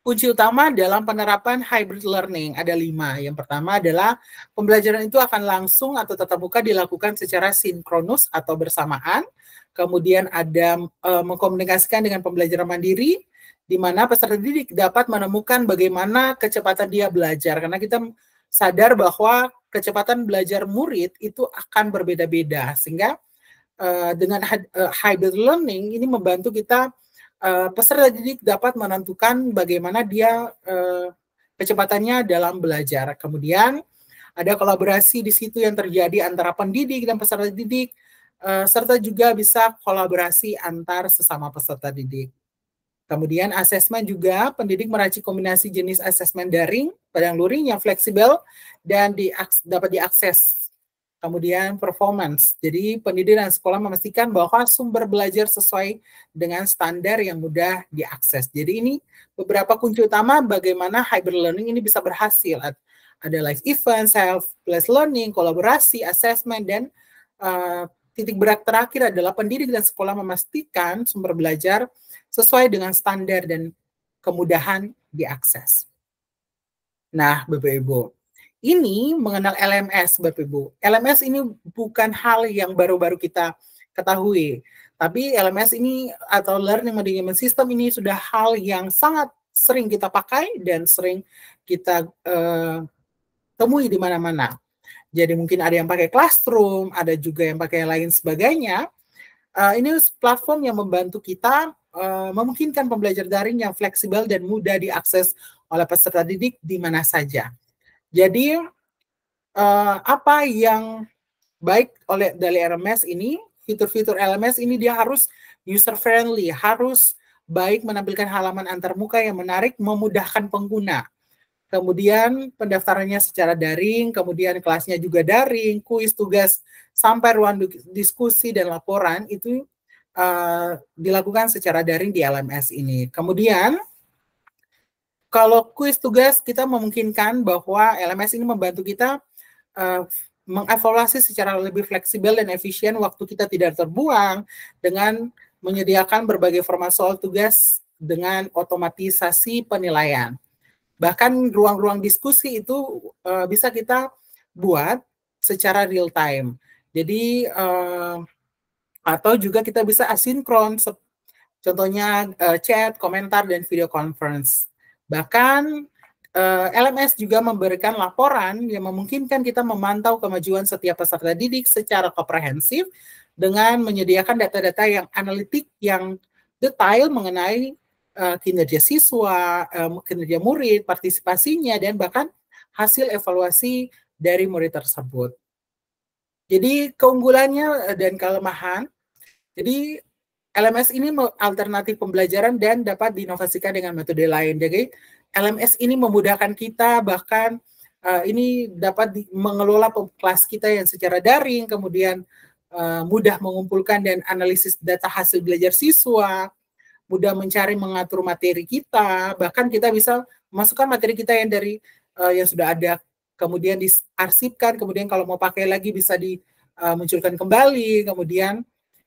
kunci utama dalam penerapan hybrid learning ada 5. Yang pertama adalah pembelajaran itu akan langsung atau tatap muka dilakukan secara sinkronus atau bersamaan. Kemudian ada mengkomunikasikan dengan pembelajaran mandiri, di mana peserta didik dapat menemukan bagaimana kecepatan dia belajar. Karena kita sadar bahwa kecepatan belajar murid itu akan berbeda-beda. Sehingga dengan hybrid learning ini membantu kita, peserta didik dapat menentukan bagaimana dia kecepatannya dalam belajar. Kemudian ada kolaborasi di situ yang terjadi antara pendidik dan peserta didik, serta juga bisa kolaborasi antar sesama peserta didik. Kemudian asesmen juga, pendidik meracik kombinasi jenis asesmen daring, padang luring yang fleksibel dan dapat diakses. Kemudian performance, jadi pendidik dan sekolah memastikan bahwa sumber belajar sesuai dengan standar yang mudah diakses. Jadi ini beberapa kunci utama bagaimana hybrid learning ini bisa berhasil. Ada live event, self-paced learning, kolaborasi, asesmen, dan titik berat terakhir adalah pendidik dan sekolah memastikan sumber belajar sesuai dengan standar dan kemudahan diakses. Nah, Bapak Ibu, ini mengenal LMS, Bapak Ibu. LMS ini bukan hal yang baru-baru kita ketahui, tapi LMS ini atau Learning Management System ini sudah hal yang sangat sering kita pakai dan sering kita temui di mana-mana. Jadi mungkin ada yang pakai Classroom, ada juga yang pakai lain sebagainya. Ini platform yang membantu kita memungkinkan pembelajaran daring yang fleksibel dan mudah diakses oleh peserta didik di mana saja. Jadi apa yang baik dari LMS ini, fitur-fitur LMS ini dia harus user friendly, harus baik menampilkan halaman antarmuka yang menarik, memudahkan pengguna. Kemudian pendaftarannya secara daring, kemudian kelasnya juga daring, kuis, tugas, sampai ruang diskusi dan laporan itu dilakukan secara daring di LMS ini. Kemudian kalau kuis tugas kita memungkinkan bahwa LMS ini membantu kita mengevaluasi secara lebih fleksibel dan efisien waktu kita tidak terbuang dengan menyediakan berbagai format soal tugas dengan otomatisasi penilaian. Bahkan ruang-ruang diskusi itu bisa kita buat secara real time. Jadi atau juga kita bisa asinkron, contohnya chat, komentar, dan video conference. Bahkan LMS juga memberikan laporan yang memungkinkan kita memantau kemajuan setiap peserta didik secara komprehensif dengan menyediakan data-data yang analitik yang detail mengenai kinerja siswa, kinerja murid, partisipasinya, dan bahkan hasil evaluasi dari murid tersebut. Jadi keunggulannya dan kelemahan, jadi LMS ini alternatif pembelajaran dan dapat diinovasikan dengan metode lain. Jadi LMS ini memudahkan kita, bahkan ini dapat mengelola kelas kita yang secara daring, kemudian mudah mengumpulkan dan analisis data hasil belajar siswa, mudah mencari mengatur materi kita, bahkan kita bisa memasukkan materi kita yang dari yang sudah ada, kemudian diarsipkan, kemudian kalau mau pakai lagi bisa dimunculkan kembali, kemudian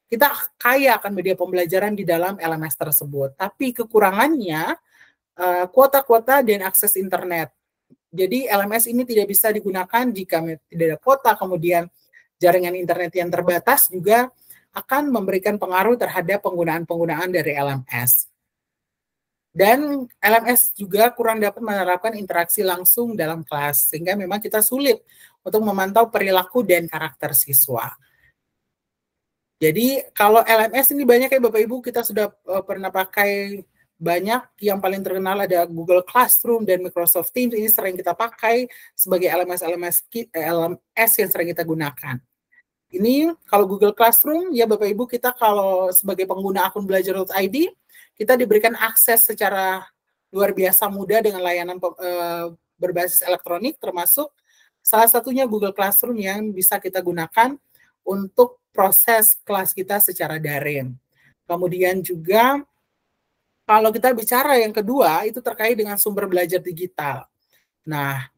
kita kaya akan media pembelajaran di dalam LMS tersebut. Tapi kekurangannya kuota-kuota dan akses internet. Jadi LMS ini tidak bisa digunakan jika tidak ada kuota, kemudian jaringan internet yang terbatas juga akan memberikan pengaruh terhadap penggunaan dari LMS. Dan LMS juga kurang dapat menerapkan interaksi langsung dalam kelas, sehingga memang kita sulit untuk memantau perilaku dan karakter siswa. Jadi kalau LMS ini banyak ya Bapak Ibu, kita sudah pernah pakai banyak, yang paling terkenal ada Google Classroom dan Microsoft Teams, ini sering kita pakai sebagai LMS yang sering kita gunakan. Ini kalau Google Classroom, ya Bapak Ibu, kita kalau sebagai pengguna akun belajar.id, kita diberikan akses secara luar biasa mudah dengan layanan berbasis elektronik, termasuk salah satunya Google Classroom yang bisa kita gunakan untuk proses kelas kita secara daring. Kemudian juga kalau kita bicara yang kedua, itu terkait dengan sumber belajar digital. Nah,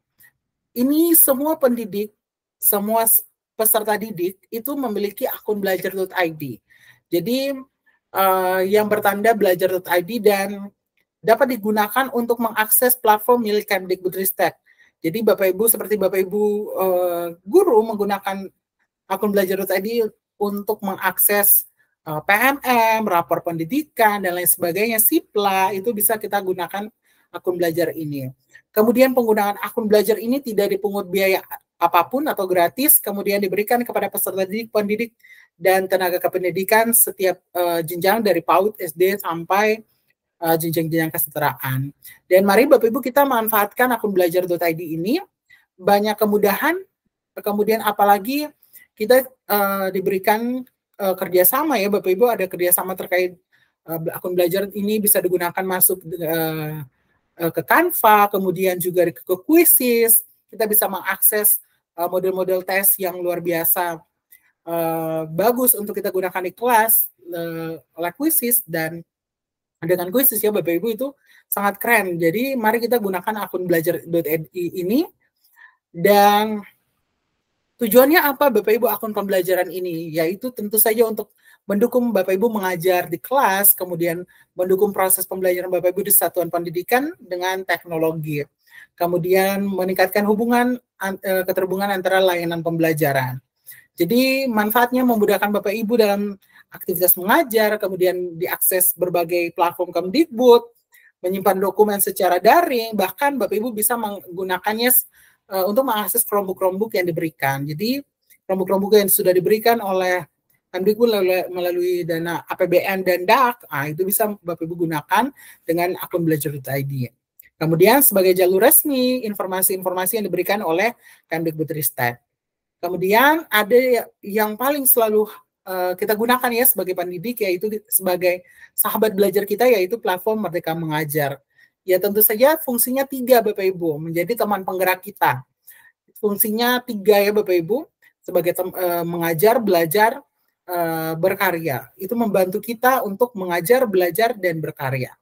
ini semua pendidik, semua peserta didik itu memiliki akun belajar.id. Jadi yang bertanda belajar.id dan dapat digunakan untuk mengakses platform milik Kemdikbudristek. Jadi Bapak Ibu seperti Bapak Ibu guru menggunakan akun belajar.id untuk mengakses PMM, rapor pendidikan dan lain sebagainya, SIPLA, itu bisa kita gunakan akun belajar ini. Kemudian penggunaan akun belajar ini tidak dipungut biaya apapun atau gratis, kemudian diberikan kepada peserta didik, pendidik dan tenaga kependidikan setiap jenjang dari PAUD, SD sampai jenjang-jenjang kesetaraan. Dan mari Bapak Ibu kita manfaatkan akun belajar.id ini, banyak kemudahan, kemudian apalagi kita diberikan kerjasama ya Bapak Ibu, ada kerjasama terkait akun belajar ini bisa digunakan masuk ke Canva, kemudian juga ke Quizzes, kita bisa mengakses model-model tes yang luar biasa bagus untuk kita gunakan di kelas oleh Quizzes, dan dengan Quizzes ya Bapak Ibu itu sangat keren. Jadi mari kita gunakan akun belajar.id ini. Dan tujuannya apa Bapak Ibu akun pembelajaran ini? Yaitu tentu saja untuk mendukung Bapak Ibu mengajar di kelas, kemudian mendukung proses pembelajaran Bapak Ibu di satuan pendidikan dengan teknologi. Kemudian meningkatkan hubungan keterhubungan antara layanan pembelajaran. Jadi manfaatnya memudahkan Bapak Ibu dalam aktivitas mengajar, kemudian diakses berbagai platform Kemdikbud, menyimpan dokumen secara daring, bahkan Bapak Ibu bisa menggunakannya untuk mengakses Chromebook yang diberikan. Jadi Chromebook yang sudah diberikan oleh Kemdikbud melalui dana APBN dan DAK, itu bisa Bapak Ibu gunakan dengan akun belajar.id. Kemudian sebagai jalur resmi, informasi-informasi yang diberikan oleh Kemdikbudristek. Kemudian ada yang paling selalu kita gunakan ya sebagai pendidik, yaitu sebagai sahabat belajar kita, yaitu platform Merdeka Mengajar. Ya tentu saja fungsinya 3 Bapak Ibu, menjadi teman penggerak kita. Fungsinya 3 ya Bapak Ibu, sebagai mengajar, belajar, berkarya. Itu membantu kita untuk mengajar, belajar, dan berkarya.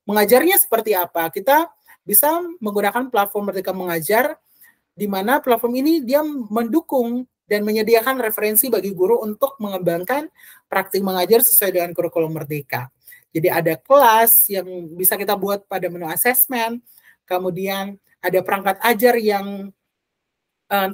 Mengajarnya seperti apa? Kita bisa menggunakan platform Merdeka Mengajar, di mana platform ini dia mendukung dan menyediakan referensi bagi guru untuk mengembangkan praktik mengajar sesuai dengan kurikulum Merdeka. Jadi ada kelas yang bisa kita buat pada menu asesmen, kemudian ada perangkat ajar yang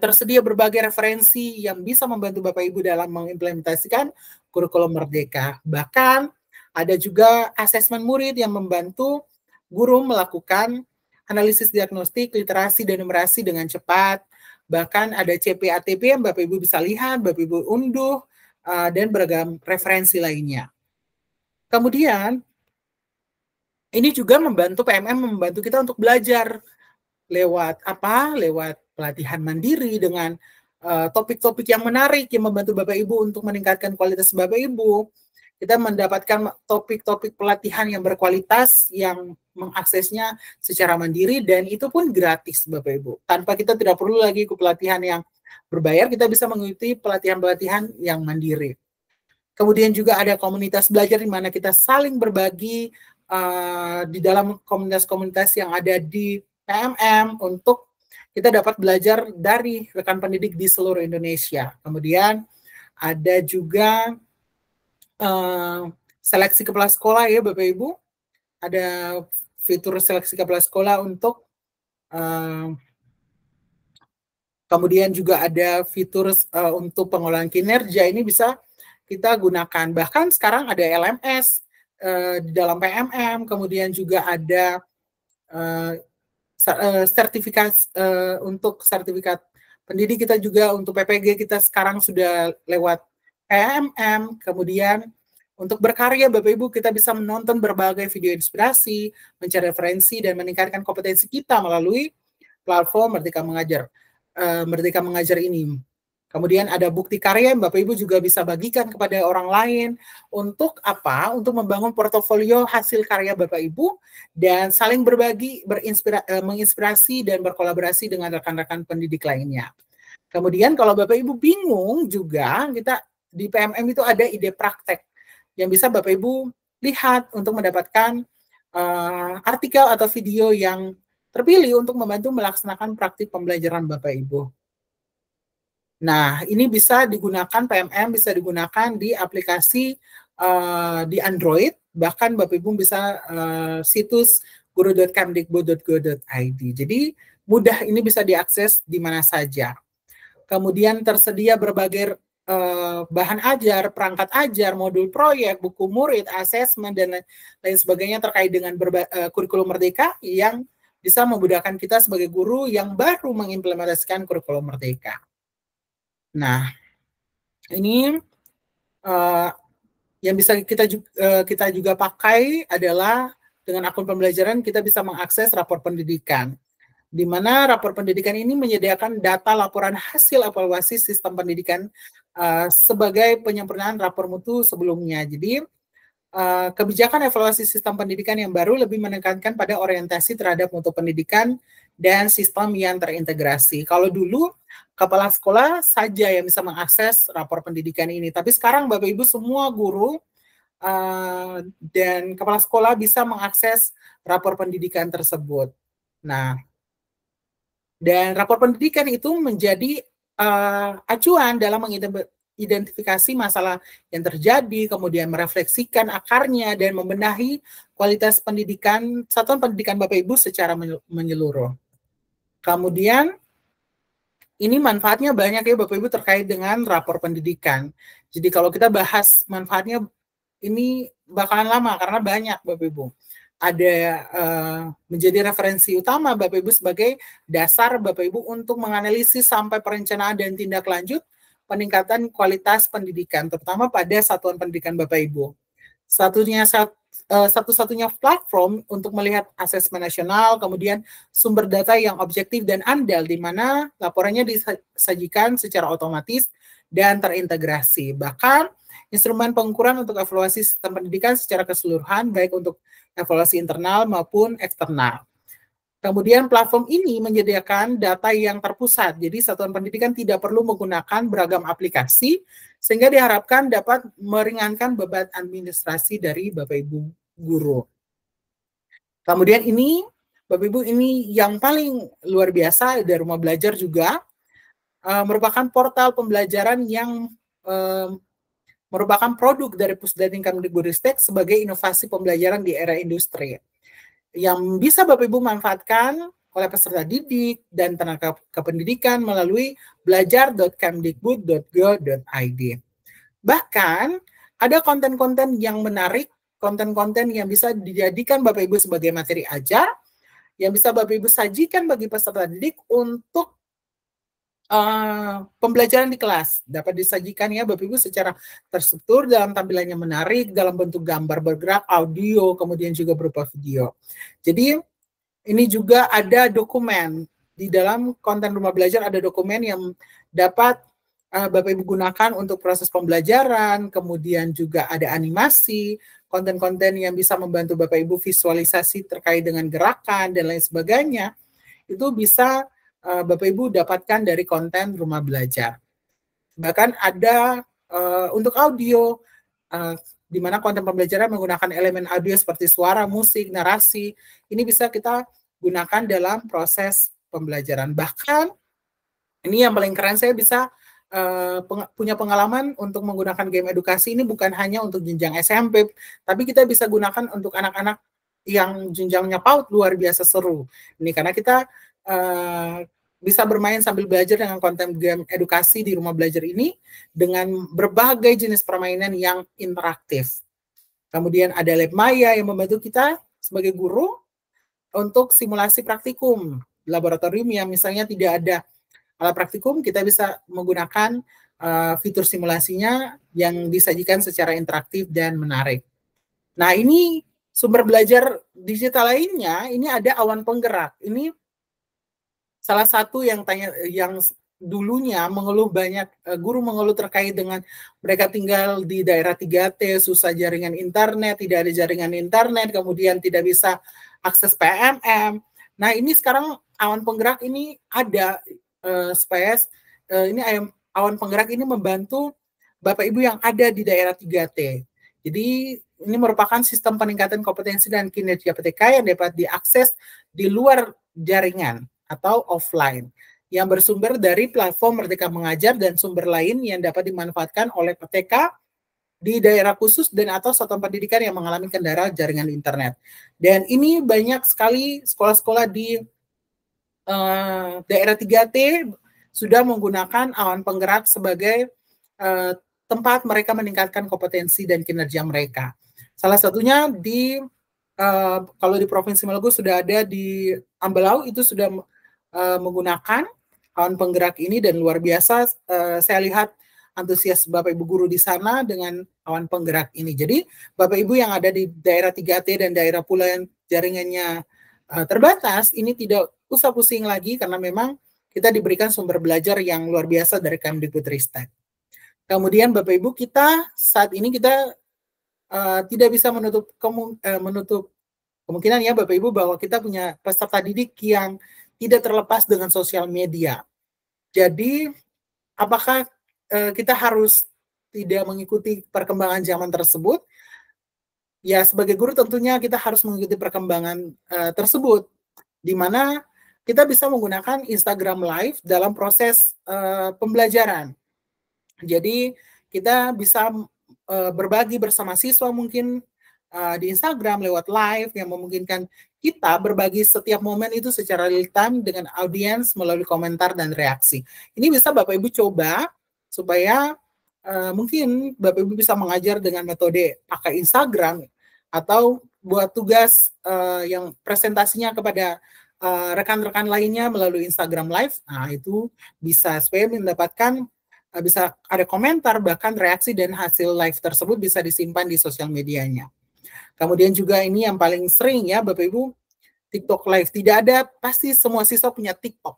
tersedia berbagai referensi yang bisa membantu Bapak Ibu dalam mengimplementasikan kurikulum Merdeka. Bahkan ada juga asesmen murid yang membantu guru melakukan analisis diagnostik, literasi, dan numerasi dengan cepat. Bahkan ada CPATP yang Bapak Ibu bisa lihat, Bapak Ibu unduh, dan beragam referensi lainnya. Kemudian, ini juga membantu PMM, membantu kita untuk belajar lewat apa? Lewat pelatihan mandiri dengan topik-topik yang menarik yang membantu Bapak Ibu untuk meningkatkan kualitas Bapak Ibu. Kita mendapatkan topik-topik pelatihan yang berkualitas yang mengaksesnya secara mandiri, dan itu pun gratis Bapak Ibu. Tanpa kita tidak perlu lagi ikut pelatihan yang berbayar, kita bisa mengikuti pelatihan-pelatihan yang mandiri. Kemudian juga ada komunitas belajar di mana kita saling berbagi di dalam komunitas-komunitas yang ada di PMM untuk kita dapat belajar dari rekan pendidik di seluruh Indonesia. Kemudian ada juga seleksi kepala sekolah ya Bapak Ibu, ada fitur seleksi kepala sekolah untuk kemudian juga ada fitur untuk pengolahan kinerja, ini bisa kita gunakan. Bahkan sekarang ada LMS di dalam PMM, kemudian juga ada sertifikat untuk sertifikat pendidik kita juga, untuk PPG kita sekarang sudah lewat PMM. Kemudian untuk berkarya Bapak Ibu kita bisa menonton berbagai video inspirasi, mencari referensi, dan meningkatkan kompetensi kita melalui platform Merdeka Mengajar. Merdeka Mengajar ini. Kemudian ada bukti karya yang Bapak Ibu juga bisa bagikan kepada orang lain. Untuk apa? Untuk membangun portofolio hasil karya Bapak Ibu dan saling berbagi, menginspirasi dan berkolaborasi dengan rekan-rekan pendidik lainnya. Kemudian kalau Bapak Ibu bingung juga, kita di PMM itu ada ide praktek yang bisa Bapak Ibu lihat untuk mendapatkan artikel atau video yang terpilih untuk membantu melaksanakan praktik pembelajaran Bapak Ibu. Nah, ini bisa digunakan PMM, bisa digunakan di aplikasi di Android, bahkan Bapak Ibu bisa situs guru.kemdikbud.go.id. Jadi mudah, ini bisa diakses di mana saja. Kemudian tersedia berbagai bahan ajar, perangkat ajar, modul proyek, buku murid, asesmen, dan lain sebagainya terkait dengan kurikulum Merdeka yang bisa memudahkan kita sebagai guru yang baru mengimplementasikan kurikulum Merdeka. Nah, ini yang bisa kita juga pakai adalah dengan akun pembelajaran kita bisa mengakses rapor pendidikan, di mana rapor pendidikan ini menyediakan data laporan hasil evaluasi sistem pendidikan sebagai penyempurnaan rapor mutu sebelumnya. Jadi kebijakan evaluasi sistem pendidikan yang baru lebih menekankan pada orientasi terhadap mutu pendidikan dan sistem yang terintegrasi. Kalau dulu kepala sekolah saja yang bisa mengakses rapor pendidikan ini, tapi sekarang Bapak Ibu semua guru dan kepala sekolah bisa mengakses rapor pendidikan tersebut. Nah, dan rapor pendidikan itu menjadi acuan dalam mengidentifikasi masalah yang terjadi, kemudian merefleksikan akarnya, dan membenahi kualitas pendidikan, satuan pendidikan Bapak Ibu secara menyeluruh. Kemudian, ini manfaatnya banyak ya Bapak Ibu terkait dengan rapor pendidikan. Jadi kalau kita bahas manfaatnya, ini bakalan lama karena banyak Bapak Ibu. Ada menjadi referensi utama Bapak Ibu sebagai dasar Bapak Ibu untuk menganalisis sampai perencanaan dan tindak lanjut peningkatan kualitas pendidikan, terutama pada satuan pendidikan Bapak Ibu. Satu-satunya platform untuk melihat asesmen nasional, kemudian sumber data yang objektif dan andal, di mana laporannya disajikan secara otomatis dan terintegrasi. Bahkan instrumen pengukuran untuk evaluasi sistem pendidikan secara keseluruhan, baik untuk evaluasi internal maupun eksternal. Kemudian platform ini menyediakan data yang terpusat, jadi satuan pendidikan tidak perlu menggunakan beragam aplikasi, sehingga diharapkan dapat meringankan beban administrasi dari Bapak Ibu guru. Kemudian ini, Bapak Ibu, ini yang paling luar biasa dari Rumah Belajar juga, merupakan portal pembelajaran yang merupakan produk dari Pusdatin Kemdikbudristek sebagai inovasi pembelajaran di era industri, yang bisa Bapak Ibu manfaatkan oleh peserta didik dan tenaga kependidikan melalui belajar.kemdikbud.go.id. Bahkan ada konten-konten yang menarik, konten-konten yang bisa dijadikan Bapak Ibu sebagai materi ajar, yang bisa Bapak Ibu sajikan bagi peserta didik untuk pembelajaran di kelas. Dapat disajikan ya Bapak Ibu secara terstruktur dalam tampilannya menarik, dalam bentuk gambar bergerak, audio, kemudian juga berupa video. Jadi ini juga ada dokumen. Di dalam konten Rumah Belajar ada dokumen yang dapat Bapak Ibu gunakan untuk proses pembelajaran, kemudian juga ada animasi, konten-konten yang bisa membantu Bapak Ibu visualisasi terkait dengan gerakan dan lain sebagainya. Itu bisa Bapak Ibu dapatkan dari konten Rumah Belajar. Bahkan ada untuk audio, di mana konten pembelajaran menggunakan elemen audio seperti suara, musik, narasi. Ini bisa kita gunakan dalam proses pembelajaran. Bahkan, ini yang paling keren, saya bisa punya pengalaman untuk menggunakan game edukasi. Ini bukan hanya untuk jenjang SMP, tapi kita bisa gunakan untuk anak-anak yang jenjangnya PAUD, luar biasa seru. Ini karena kita bisa bermain sambil belajar dengan konten game edukasi di Rumah Belajar ini dengan berbagai jenis permainan yang interaktif. Kemudian ada lab maya yang membantu kita sebagai guru untuk simulasi praktikum. Laboratorium yang misalnya tidak ada alat praktikum, kita bisa menggunakan fitur simulasinya yang disajikan secara interaktif dan menarik. Nah, ini sumber belajar digital lainnya, ini ada awan penggerak. Ini salah satu yang dulunya mengeluh banyak, guru mengeluh terkait dengan mereka tinggal di daerah 3T, susah jaringan internet, tidak ada jaringan internet, kemudian tidak bisa akses PMM. Nah, ini sekarang awan penggerak ini ada supaya ini awan penggerak ini membantu Bapak Ibu yang ada di daerah 3T. Jadi ini merupakan sistem peningkatan kompetensi dan kinerja PTK yang dapat diakses di luar jaringan atau offline, yang bersumber dari platform Merdeka Mengajar dan sumber lain yang dapat dimanfaatkan oleh PTK di daerah khusus dan atau satuan pendidikan yang mengalami kendala jaringan internet. Dan ini banyak sekali sekolah-sekolah di daerah 3T sudah menggunakan awan penggerak sebagai tempat mereka meningkatkan kompetensi dan kinerja mereka. Salah satunya kalau di Provinsi Maluku sudah ada di Ambelau, itu sudah menggunakan awan penggerak ini, dan luar biasa saya lihat antusias Bapak Ibu guru di sana dengan awan penggerak ini. Jadi Bapak Ibu yang ada di daerah 3T dan daerah pula yang jaringannya terbatas, ini tidak usah pusing lagi karena memang kita diberikan sumber belajar yang luar biasa dari Kemdikbudristek. Kemudian Bapak Ibu, kita saat ini kita tidak bisa menutup kemungkinan ya Bapak Ibu bahwa kita punya peserta didik yang tidak terlepas dengan sosial media. Jadi apakah kita harus tidak mengikuti perkembangan zaman tersebut? Ya, sebagai guru tentunya kita harus mengikuti perkembangan tersebut, di mana kita bisa menggunakan Instagram Live dalam proses pembelajaran. Jadi kita bisa berbagi bersama siswa mungkin di Instagram lewat live yang memungkinkan kita berbagi setiap momen itu secara real time dengan audiens melalui komentar dan reaksi. Ini bisa Bapak Ibu coba supaya mungkin Bapak Ibu bisa mengajar dengan metode pakai Instagram atau buat tugas yang presentasinya kepada rekan-rekan lainnya melalui Instagram Live. Nah, itu bisa supaya mendapatkan bisa ada komentar, bahkan reaksi dan hasil live tersebut bisa disimpan di sosial medianya. Kemudian juga ini yang paling sering ya Bapak Ibu, TikTok Live. Tidak ada, pasti semua siswa punya TikTok.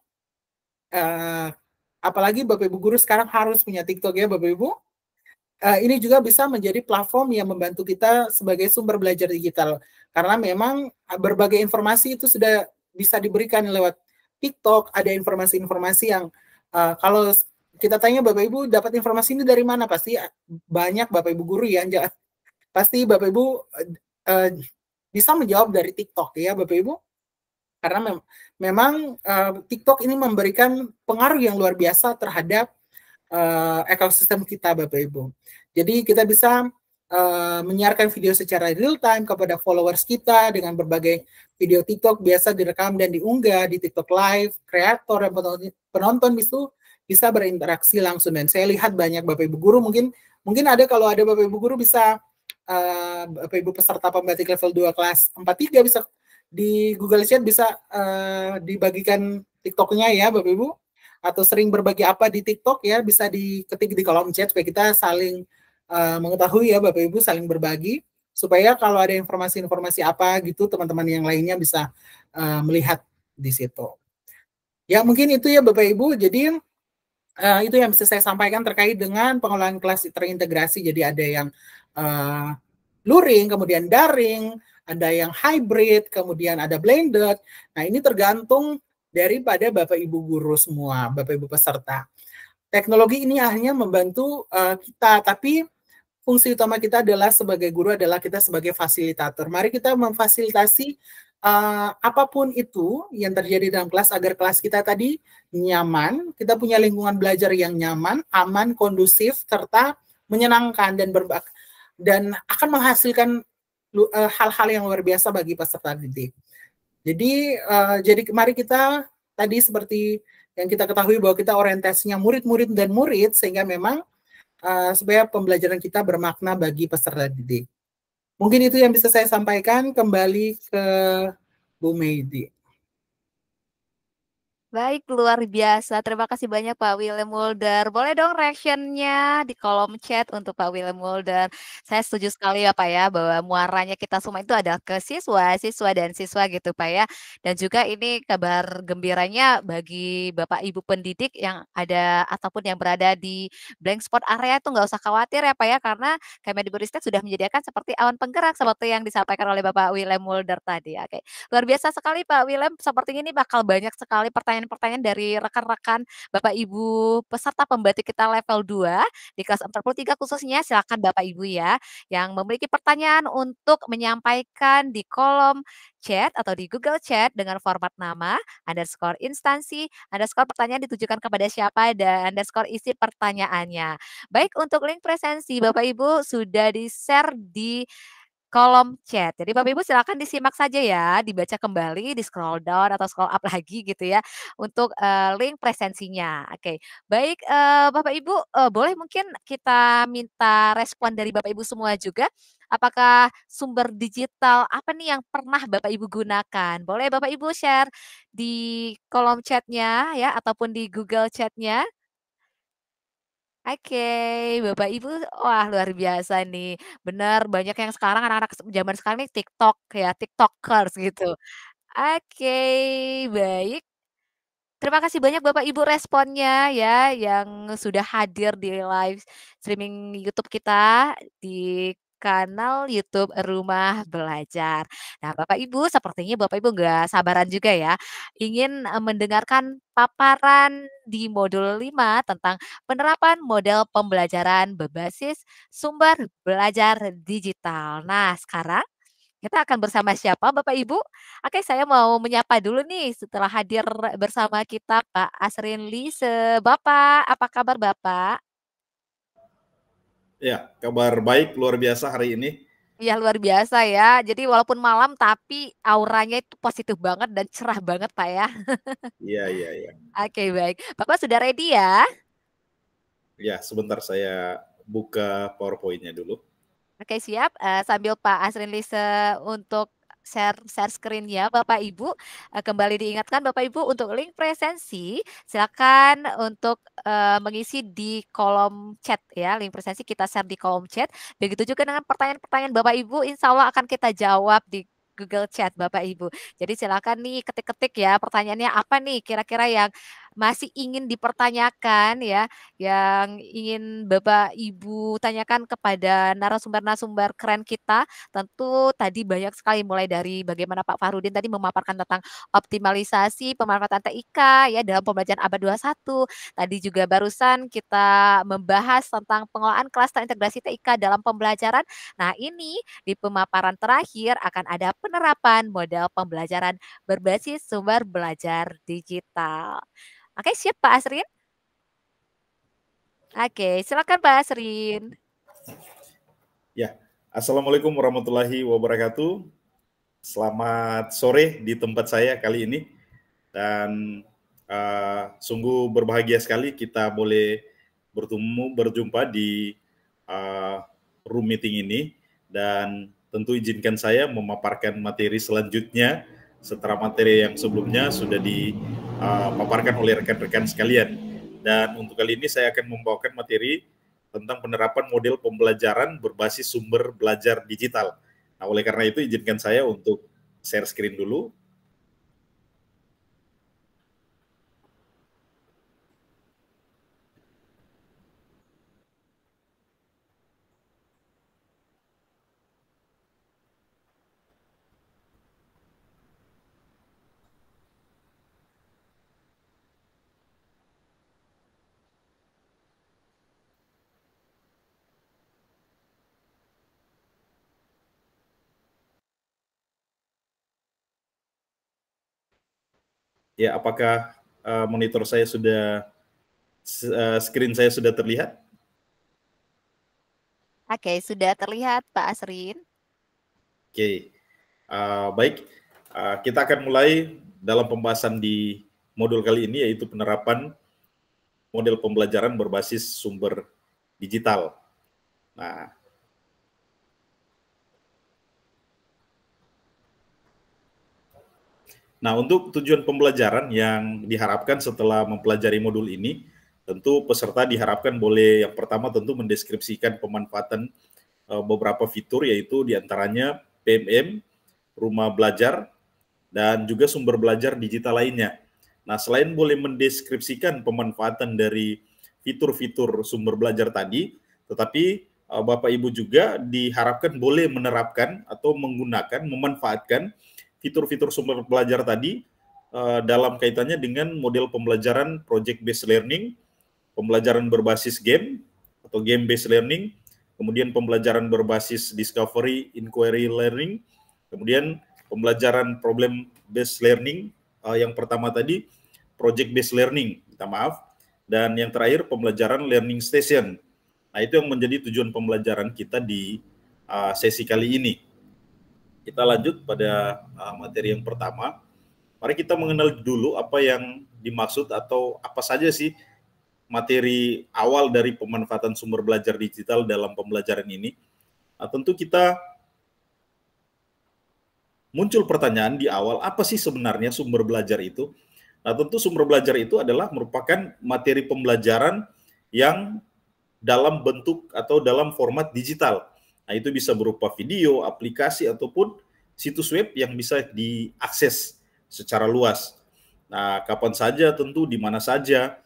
Apalagi Bapak Ibu guru sekarang harus punya TikTok ya Bapak Ibu. Ini juga bisa menjadi platform yang membantu kita sebagai sumber belajar digital. Karena memang berbagai informasi itu sudah bisa diberikan lewat TikTok. Ada informasi-informasi yang kalau kita tanya Bapak Ibu dapat informasi ini dari mana, pasti banyak Bapak Ibu guru yang pasti Bapak Ibu bisa menjawab dari TikTok ya Bapak Ibu. Karena memang TikTok ini memberikan pengaruh yang luar biasa terhadap ekosistem kita Bapak Ibu. Jadi kita bisa menyiarkan video secara real time kepada followers kita dengan berbagai video TikTok biasa direkam dan diunggah di TikTok Live. Kreator dan penonton itu bisa berinteraksi langsung, dan saya lihat banyak Bapak Ibu guru, mungkin ada kalau ada Bapak Ibu guru bisa Bapak Ibu peserta pembatik level 2 kelas 4-3 bisa di Google Chat bisa dibagikan TikToknya ya Bapak Ibu, atau sering berbagi apa di TikTok ya bisa diketik di kolom chat supaya kita saling mengetahui ya Bapak Ibu, saling berbagi supaya kalau ada informasi-informasi apa gitu teman-teman yang lainnya bisa melihat di situ. Ya mungkin itu ya Bapak Ibu, jadi itu yang bisa saya sampaikan terkait dengan pengelolaan kelas terintegrasi. Jadi ada yang luring, kemudian daring, ada yang hybrid, kemudian ada blended. Nah ini tergantung daripada Bapak Ibu guru semua, Bapak Ibu peserta. Teknologi ini hanya membantu kita, tapi fungsi utama kita adalah sebagai guru adalah kita sebagai fasilitator. Mari kita memfasilitasi apapun itu yang terjadi dalam kelas agar kelas kita tadi nyaman, kita punya lingkungan belajar yang nyaman, aman, kondusif, serta menyenangkan dan akan menghasilkan hal-hal yang luar biasa bagi peserta didik. Jadi mari kita tadi seperti yang kita ketahui bahwa kita orientasinya murid-murid dan murid, sehingga memang supaya pembelajaran kita bermakna bagi peserta didik. Mungkin itu yang bisa saya sampaikan. Kembali ke Bu Medi. Baik, luar biasa. Terima kasih banyak Pak William Mulder. Boleh dong reaction-nya di kolom chat untuk Pak William Mulder. Saya setuju sekali ya Pak ya, bahwa muaranya kita semua itu adalah ke siswa, siswa dan siswa gitu Pak ya. Dan juga ini kabar gembiranya bagi Bapak Ibu pendidik yang ada ataupun yang berada di blank spot area itu nggak usah khawatir ya Pak ya, karena Kemdikbudristek sudah menyediakan seperti awan penggerak seperti yang disampaikan oleh Bapak William Mulder tadi. Oke, luar biasa sekali Pak William. Sepertinya ini bakal banyak sekali pertanyaan pertanyaan-pertanyaan dari rekan-rekan Bapak Ibu peserta pembatik kita level 2 di kelas 43 khususnya, silakan Bapak Ibu ya, yang memiliki pertanyaan untuk menyampaikan di kolom chat atau di Google Chat dengan format nama, underscore instansi, underscore pertanyaan ditujukan kepada siapa, dan underscore isi pertanyaannya. Baik, untuk link presensi Bapak Ibu sudah di-share di kolom chat. Jadi Bapak Ibu silakan disimak saja ya, dibaca kembali, di-scroll down atau scroll up lagi gitu ya, untuk, link presensinya. Oke, baik, Bapak Ibu, boleh mungkin kita minta respon dari Bapak Ibu semua juga, apakah sumber digital apa nih yang pernah Bapak Ibu gunakan? Boleh Bapak Ibu share di kolom chatnya ya, ataupun di Google Chat-nya. Oke, Bapak Ibu, wah luar biasa nih. Benar, banyak yang sekarang anak-anak zaman sekarang nih TikTok ya, TikTokers gitu. Oke, baik. Terima kasih banyak Bapak Ibu responnya ya, yang sudah hadir di live streaming YouTube kita di kanal YouTube Rumah Belajar. Nah, Bapak Ibu, sepertinya Bapak Ibu nggak sabaran juga ya, ingin mendengarkan paparan di modul 5 tentang penerapan model pembelajaran berbasis sumber belajar digital. Nah, sekarang kita akan bersama siapa Bapak Ibu? Oke, saya mau menyapa dulu nih setelah hadir bersama kita Pak Asrin Lise. Bapak, apa kabar Bapak? Ya, kabar baik luar biasa hari ini. Iya luar biasa ya. Jadi walaupun malam tapi auranya itu positif banget dan cerah banget Pak ya. Iya, iya, iya. Oke baik. Bapak sudah ready ya? Ya, sebentar saya buka PowerPoint-nya dulu. Oke siap, sambil Pak Asrin Lise untuk share screen-nya Bapak Ibu, kembali diingatkan Bapak Ibu untuk link presensi silakan untuk, mengisi di kolom chat ya, link presensi kita share di kolom chat, begitu juga dengan pertanyaan-pertanyaan Bapak Ibu insya Allah akan kita jawab di Google Chat Bapak Ibu. Jadi silakan nih ketik-ketik ya pertanyaannya apa nih kira-kira yang masih ingin dipertanyakan ya, yang ingin Bapak Ibu tanyakan kepada narasumber-narasumber keren kita. Tentu tadi banyak sekali mulai dari bagaimana Pak Farudin tadi memaparkan tentang optimalisasi pemanfaatan TIK ya dalam pembelajaran abad 21. Tadi juga barusan kita membahas tentang pengelolaan klaster integrasi TIK dalam pembelajaran. Nah, ini di pemaparan terakhir akan ada penerapan model pembelajaran berbasis sumber belajar digital. Oke, siap Pak Asrin? Oke, silakan Pak Asrin. Ya, Assalamualaikum warahmatullahi wabarakatuh. Selamat sore di tempat saya kali ini. Dan sungguh berbahagia sekali kita boleh berjumpa di room meeting ini. Dan tentu izinkan saya memaparkan materi selanjutnya setelah materi yang sebelumnya sudah dipaparkan oleh rekan-rekan sekalian. Dan untuk kali ini saya akan membawakan materi tentang penerapan model pembelajaran berbasis sumber belajar digital. Nah, oleh karena itu izinkan saya untuk share screen dulu. Ya, apakah monitor saya sudah, screen saya sudah terlihat? Oke, sudah terlihat Pak Asrin. Oke, baik. Kita akan mulai dalam pembahasan di modul kali ini yaitu penerapan model pembelajaran berbasis sumber digital. Nah, untuk tujuan pembelajaran yang diharapkan setelah mempelajari modul ini, tentu peserta diharapkan boleh yang pertama tentu mendeskripsikan pemanfaatan beberapa fitur yaitu diantaranya PMM, rumah belajar, dan juga sumber belajar digital lainnya. Nah, selain boleh mendeskripsikan pemanfaatan dari fitur-fitur sumber belajar tadi, tetapi Bapak Ibu juga diharapkan boleh menerapkan atau menggunakan, memanfaatkan fitur-fitur sumber belajar tadi dalam kaitannya dengan model pembelajaran project based learning, pembelajaran berbasis game atau game based learning, kemudian pembelajaran berbasis discovery inquiry learning, kemudian pembelajaran problem based learning, yang pertama tadi project based learning, minta maaf, dan yang terakhir pembelajaran learning station. Nah, itu yang menjadi tujuan pembelajaran kita di sesi kali ini. Kita lanjut pada materi yang pertama. Mari kita mengenal dulu apa yang dimaksud atau apa saja sih materi awal dari pemanfaatan sumber belajar digital dalam pembelajaran ini. Nah, tentu kita muncul pertanyaan di awal, apa sih sebenarnya sumber belajar itu? Nah, tentu sumber belajar itu adalah merupakan materi pembelajaran yang dalam bentuk atau dalam format digital. Nah, itu bisa berupa video, aplikasi, ataupun situs web yang bisa diakses secara luas. Nah, kapan saja tentu, di mana saja.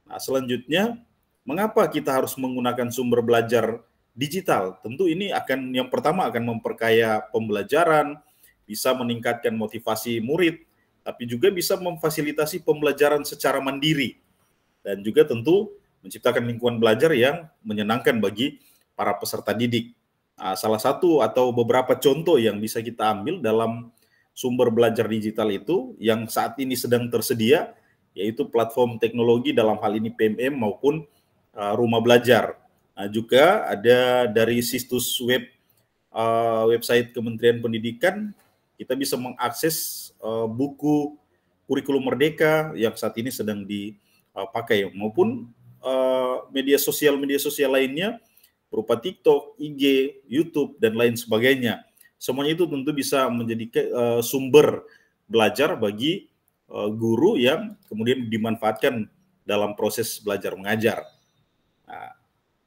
Nah, selanjutnya, mengapa kita harus menggunakan sumber belajar digital? Tentu ini yang pertama akan memperkaya pembelajaran, bisa meningkatkan motivasi murid, tapi juga bisa memfasilitasi pembelajaran secara mandiri, dan juga tentu menciptakan lingkungan belajar yang menyenangkan bagi para peserta didik. Nah, salah satu atau beberapa contoh yang bisa kita ambil dalam sumber belajar digital itu yang saat ini sedang tersedia, yaitu platform teknologi dalam hal ini PMM maupun rumah belajar. Nah, juga ada dari situs web website Kementerian Pendidikan, kita bisa mengakses buku kurikulum merdeka yang saat ini sedang dipakai, maupun media sosial lainnya berupa TikTok, IG, YouTube, dan lain sebagainya. Semuanya itu tentu bisa menjadi sumber belajar bagi guru yang kemudian dimanfaatkan dalam proses belajar mengajar. Nah,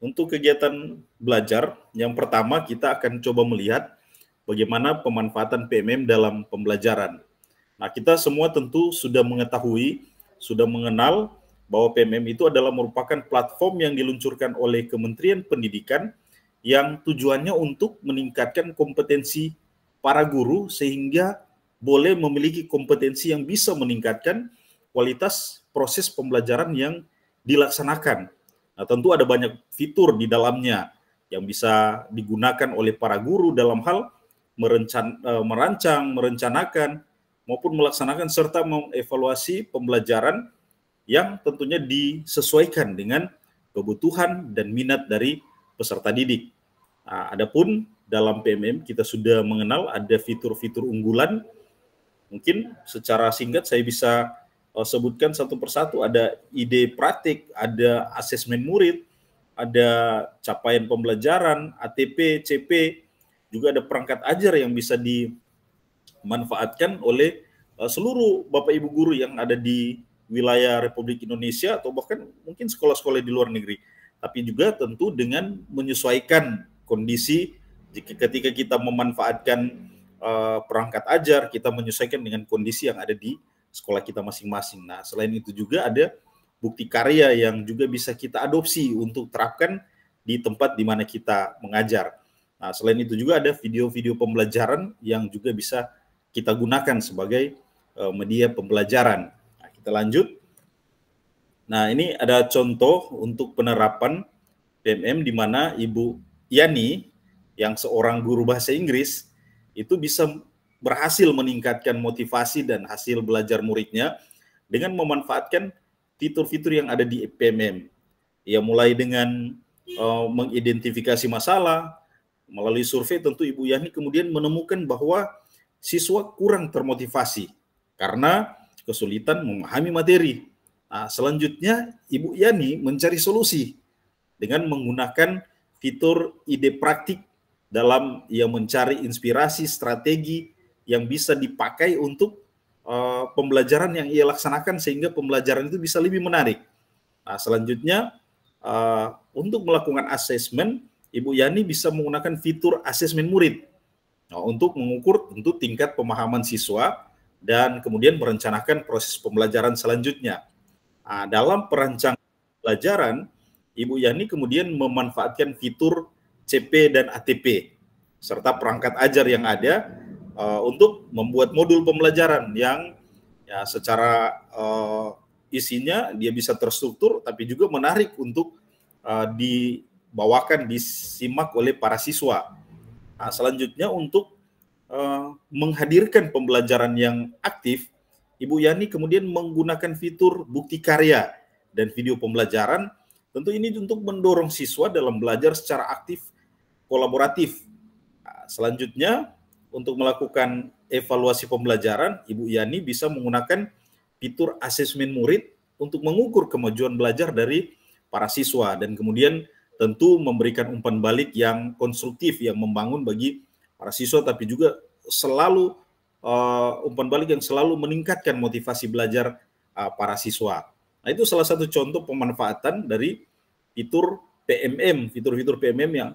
untuk kegiatan belajar, yang pertama kita akan coba melihat bagaimana pemanfaatan PMM dalam pembelajaran. Nah, kita semua tentu sudah mengetahui, sudah mengenal bahwa PMM itu adalah merupakan platform yang diluncurkan oleh Kementerian Pendidikan yang tujuannya untuk meningkatkan kompetensi para guru sehingga boleh memiliki kompetensi yang bisa meningkatkan kualitas proses pembelajaran yang dilaksanakan. Nah, tentu ada banyak fitur di dalamnya yang bisa digunakan oleh para guru dalam hal merancang, merencanakan, maupun melaksanakan serta mengevaluasi pembelajaran yang tentunya disesuaikan dengan kebutuhan dan minat dari peserta didik. Nah, adapun dalam PMM kita sudah mengenal ada fitur-fitur unggulan. Mungkin secara singkat saya bisa sebutkan satu persatu. Ada ide praktik, ada asesmen murid, ada capaian pembelajaran, ATP, CP, juga ada perangkat ajar yang bisa dimanfaatkan oleh seluruh Bapak Ibu guru yang ada di wilayah Republik Indonesia atau bahkan mungkin sekolah-sekolah di luar negeri. Tapi juga tentu dengan menyesuaikan kondisi, ketika kita memanfaatkan perangkat ajar, kita menyesuaikan dengan kondisi yang ada di sekolah kita masing-masing. Nah, selain itu juga ada bukti karya yang juga bisa kita adopsi untuk terapkan di tempat di mana kita mengajar. Nah, selain itu juga ada video-video pembelajaran yang juga bisa kita gunakan sebagai media pembelajaran. Nah, kita lanjut. Nah, ini ada contoh untuk penerapan PMM di mana Ibu Yani yang seorang guru bahasa Inggris itu bisa berhasil meningkatkan motivasi dan hasil belajar muridnya dengan memanfaatkan fitur-fitur yang ada di PMM. Ya, mulai dengan mengidentifikasi masalah. Melalui survei tentu Ibu Yani kemudian menemukan bahwa siswa kurang termotivasi karena kesulitan memahami materi. Nah, selanjutnya Ibu Yani mencari solusi dengan menggunakan fitur ide praktik dalam mencari inspirasi strategi yang bisa dipakai untuk pembelajaran yang ia laksanakan sehingga pembelajaran itu bisa lebih menarik. Nah, selanjutnya untuk melakukan asesmen, Ibu Yani bisa menggunakan fitur asesmen murid untuk mengukur tentu tingkat pemahaman siswa dan kemudian merencanakan proses pembelajaran selanjutnya. Nah, dalam perancangan pembelajaran, Ibu Yani kemudian memanfaatkan fitur CP dan ATP serta perangkat ajar yang ada untuk membuat modul pembelajaran yang Ya, secara isinya dia bisa terstruktur, tapi juga menarik untuk dibawakan, disimak oleh para siswa. Nah, selanjutnya untuk menghadirkan pembelajaran yang aktif, Ibu Yani kemudian menggunakan fitur bukti karya dan video pembelajaran. Tentu ini untuk mendorong siswa dalam belajar secara aktif, kolaboratif. Nah, selanjutnya untuk melakukan evaluasi pembelajaran, Ibu Yani bisa menggunakan fitur asesmen murid untuk mengukur kemajuan belajar dari para siswa dan kemudian tentu memberikan umpan balik yang konstruktif, yang membangun bagi para siswa, tapi juga selalu umpan balik yang selalu meningkatkan motivasi belajar para siswa. Nah, itu salah satu contoh pemanfaatan dari fitur PMM, fitur-fitur PMM yang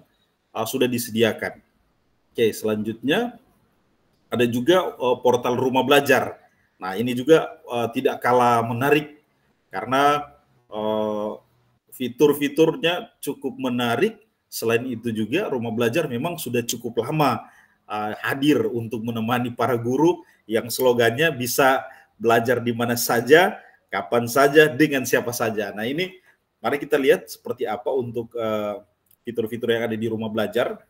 sudah disediakan. Oke, selanjutnya ada juga portal Rumah Belajar. Nah, ini juga tidak kalah menarik karena fitur-fiturnya cukup menarik. Selain itu juga Rumah Belajar memang sudah cukup lama hadir untuk menemani para guru yang slogannya bisa belajar di mana saja, kapan saja, dengan siapa saja. Nah, ini mari kita lihat seperti apa untuk fitur-fitur yang ada di Rumah Belajar.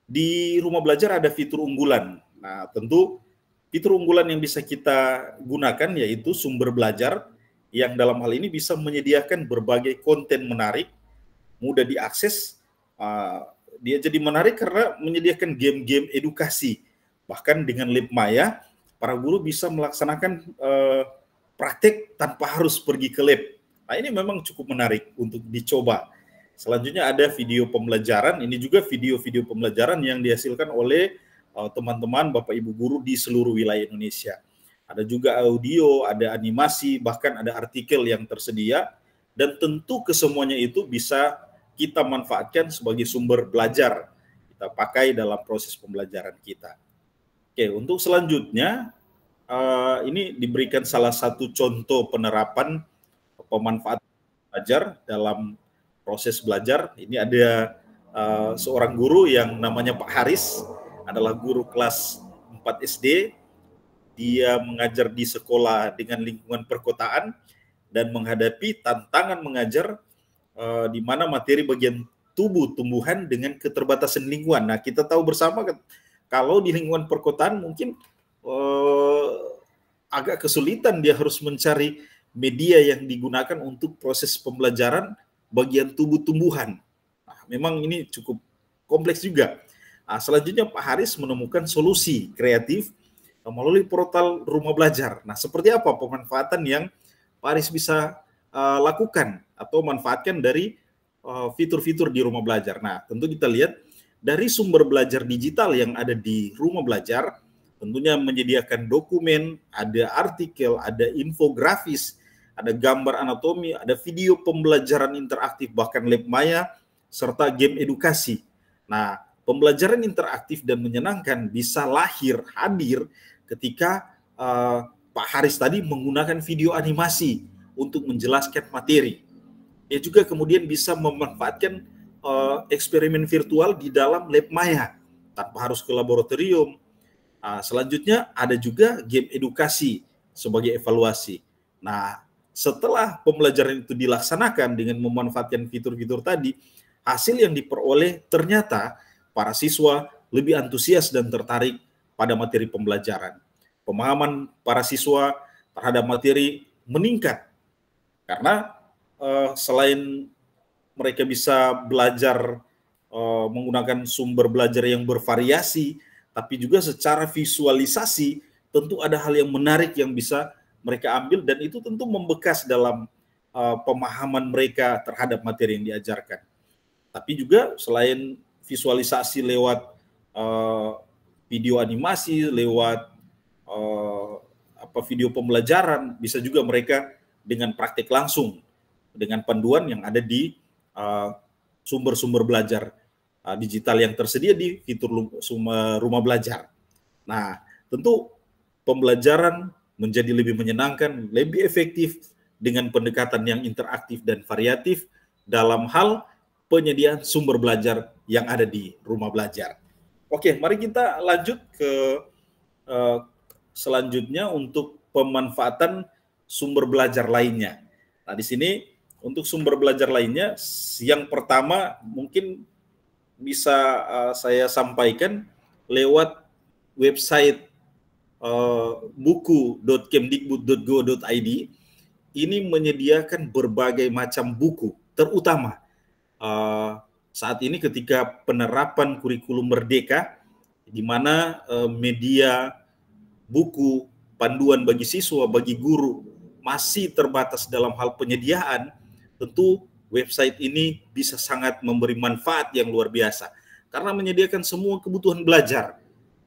Di Rumah Belajar ada fitur unggulan. Nah, tentu fitur unggulan yang bisa kita gunakan yaitu sumber belajar, yang dalam hal ini bisa menyediakan berbagai konten menarik, mudah diakses. Dia jadi menarik karena menyediakan game-game edukasi. Bahkan dengan LabMaya, para guru bisa melaksanakan praktek tanpa harus pergi ke lab. Nah, ini memang cukup menarik untuk dicoba. Selanjutnya ada video pembelajaran. Ini juga video-video pembelajaran yang dihasilkan oleh teman-teman Bapak Ibu guru di seluruh wilayah Indonesia. Ada juga audio, ada animasi, bahkan ada artikel yang tersedia. Dan tentu kesemuanya itu bisa kita manfaatkan sebagai sumber belajar. Kita pakai dalam proses pembelajaran kita. Oke, untuk selanjutnya, ini diberikan salah satu contoh penerapan pemanfaatan belajar dalam proses belajar. Ini ada seorang guru yang namanya Pak Haris, adalah guru kelas 4 SD. Dia mengajar di sekolah dengan lingkungan perkotaan dan menghadapi tantangan mengajar di mana materi bagian tubuh tumbuhan dengan keterbatasan lingkungan. Nah, kita tahu bersama kalau di lingkungan perkotaan mungkin agak kesulitan, dia harus mencari media yang digunakan untuk proses pembelajaran bagian tubuh tumbuhan. Nah, memang ini cukup kompleks juga. Nah, selanjutnya Pak Haris menemukan solusi kreatif melalui portal Rumah Belajar. Nah, seperti apa pemanfaatan yang Pak Haris bisa lakukan atau manfaatkan dari fitur-fitur di Rumah Belajar? Nah, tentu kita lihat dari sumber belajar digital yang ada di Rumah Belajar, tentunya menyediakan dokumen, ada artikel, ada infografis, ada gambar anatomi, ada video pembelajaran interaktif, bahkan LabMaya, serta game edukasi. Nah, pembelajaran interaktif dan menyenangkan bisa hadir ketika Pak Haris tadi menggunakan video animasi untuk menjelaskan materi. Dia juga kemudian bisa memanfaatkan eksperimen virtual di dalam LabMaya tanpa harus ke laboratorium. Selanjutnya ada juga game edukasi sebagai evaluasi. Nah, setelah pembelajaran itu dilaksanakan dengan memanfaatkan fitur-fitur tadi, hasil yang diperoleh ternyata para siswa lebih antusias dan tertarik pada materi pembelajaran. Pemahaman para siswa terhadap materi meningkat karena selain mereka bisa belajar menggunakan sumber belajar yang bervariasi, tapi juga secara visualisasi tentu ada hal yang menarik yang bisa mereka ambil, dan itu tentu membekas dalam pemahaman mereka terhadap materi yang diajarkan. Tapi juga selain visualisasi lewat video animasi, lewat video pembelajaran, bisa juga mereka dengan praktik langsung, dengan panduan yang ada di sumber-sumber belajar digital yang tersedia di fitur Rumah Belajar. Nah, tentu pembelajaran menjadi lebih menyenangkan, lebih efektif dengan pendekatan yang interaktif dan variatif dalam hal penyediaan sumber belajar yang ada di Rumah Belajar. Oke, mari kita lanjut ke selanjutnya untuk pemanfaatan sumber belajar lainnya. Nah, di sini untuk sumber belajar lainnya, yang pertama mungkin bisa saya sampaikan lewat website buku.kemdikbud.go.id. Ini menyediakan berbagai macam buku, terutama saat ini ketika penerapan kurikulum merdeka, di mana media buku, panduan bagi siswa, bagi guru masih terbatas dalam hal penyediaan, tentu website ini bisa sangat memberi manfaat yang luar biasa karena menyediakan semua kebutuhan belajar,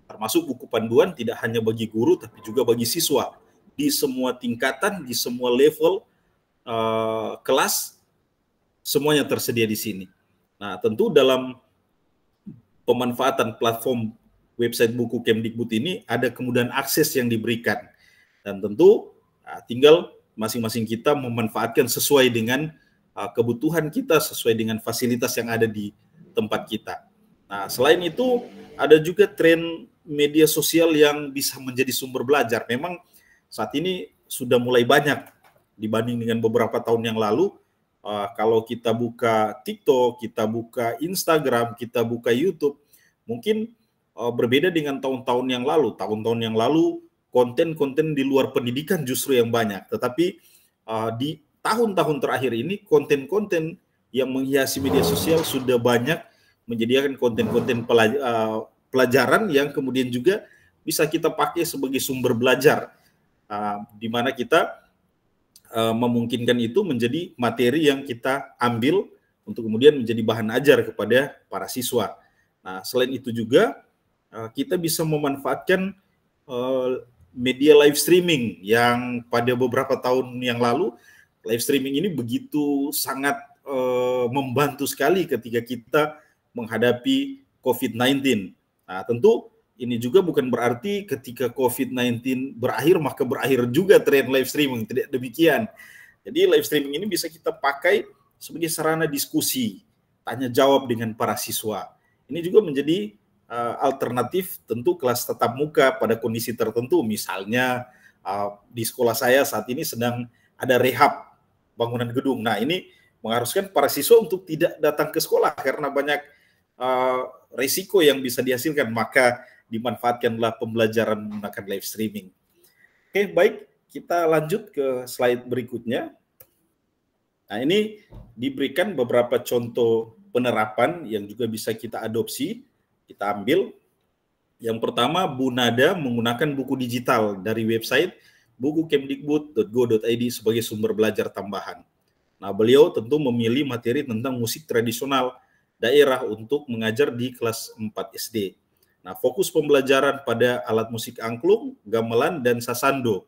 termasuk buku panduan tidak hanya bagi guru tapi juga bagi siswa di semua tingkatan, di semua level kelas, semuanya tersedia di sini. Nah, tentu dalam pemanfaatan platform website buku Kemdikbud ini ada kemudahan akses yang diberikan, dan tentu tinggal masing-masing kita memanfaatkan sesuai dengan kebutuhan kita, sesuai dengan fasilitas yang ada di tempat kita. Nah, selain itu ada juga tren media sosial yang bisa menjadi sumber belajar. Memang saat ini sudah mulai banyak dibanding dengan beberapa tahun yang lalu. Kalau kita buka TikTok, kita buka Instagram, kita buka YouTube, mungkin berbeda dengan tahun-tahun yang lalu. Tahun-tahun yang lalu konten-konten di luar pendidikan justru yang banyak. Tetapi di tahun-tahun terakhir ini konten-konten yang menghiasi media sosial sudah banyak menyediakan konten-konten pelajaran yang kemudian juga bisa kita pakai sebagai sumber belajar, di mana kita memungkinkan itu menjadi materi yang kita ambil untuk kemudian menjadi bahan ajar kepada para siswa. Nah, selain itu juga kita bisa memanfaatkan media live streaming yang pada beberapa tahun yang lalu live streaming ini begitu sangat membantu sekali ketika kita menghadapi COVID-19. Nah, tentu ini juga bukan berarti ketika COVID-19 berakhir maka berakhir juga tren live streaming, tidak demikian. Jadi live streaming ini bisa kita pakai sebagai sarana diskusi, tanya jawab dengan para siswa. Ini juga menjadi alternatif tentu kelas tatap muka pada kondisi tertentu. Misalnya di sekolah saya saat ini sedang ada rehab bangunan gedung. Nah, ini mengharuskan para siswa untuk tidak datang ke sekolah karena banyak risiko yang bisa dihasilkan, maka dimanfaatkanlah pembelajaran menggunakan live streaming. Oke, baik, kita lanjut ke slide berikutnya. Nah, ini diberikan beberapa contoh penerapan yang juga bisa kita adopsi, kita ambil. Yang pertama, Bu Nada menggunakan buku digital dari website buku.kemdikbud.go.id sebagai sumber belajar tambahan. Nah, beliau tentu memilih materi tentang musik tradisional daerah untuk mengajar di kelas 4 SD. Nah, fokus pembelajaran pada alat musik angklung, gamelan, dan sasando.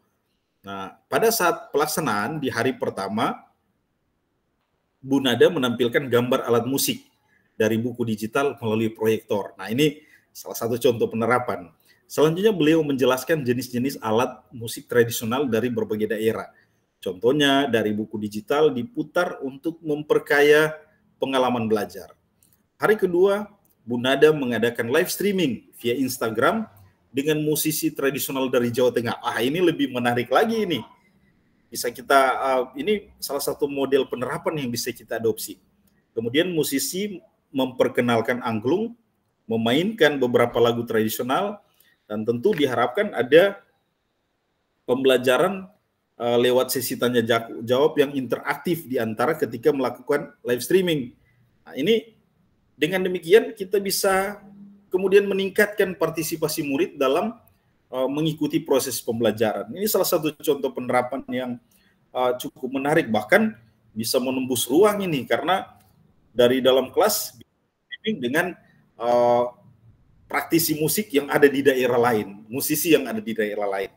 Nah, pada saat pelaksanaan di hari pertama, Bu Nada menampilkan gambar alat musik dari buku digital melalui proyektor. Nah, ini salah satu contoh penerapan. Selanjutnya beliau menjelaskan jenis-jenis alat musik tradisional dari berbagai daerah. Contohnya dari buku digital diputar untuk memperkaya pengalaman belajar. Hari kedua, Bu Nada mengadakan live streaming via Instagram dengan musisi tradisional dari Jawa Tengah. Ini lebih menarik lagi ini. Bisa kita, ini salah satu model penerapan yang bisa kita adopsi. Kemudian musisi memperkenalkan angklung, memainkan beberapa lagu tradisional, dan tentu diharapkan ada pembelajaran lewat sesi tanya jawab yang interaktif di antara ketika melakukan live streaming. Nah, ini dengan demikian kita bisa kemudian meningkatkan partisipasi murid dalam mengikuti proses pembelajaran. Ini salah satu contoh penerapan yang cukup menarik, bahkan bisa menembus ruang ini karena dari dalam kelas dengan praktisi musik yang ada di daerah lain, musisi yang ada di daerah lain.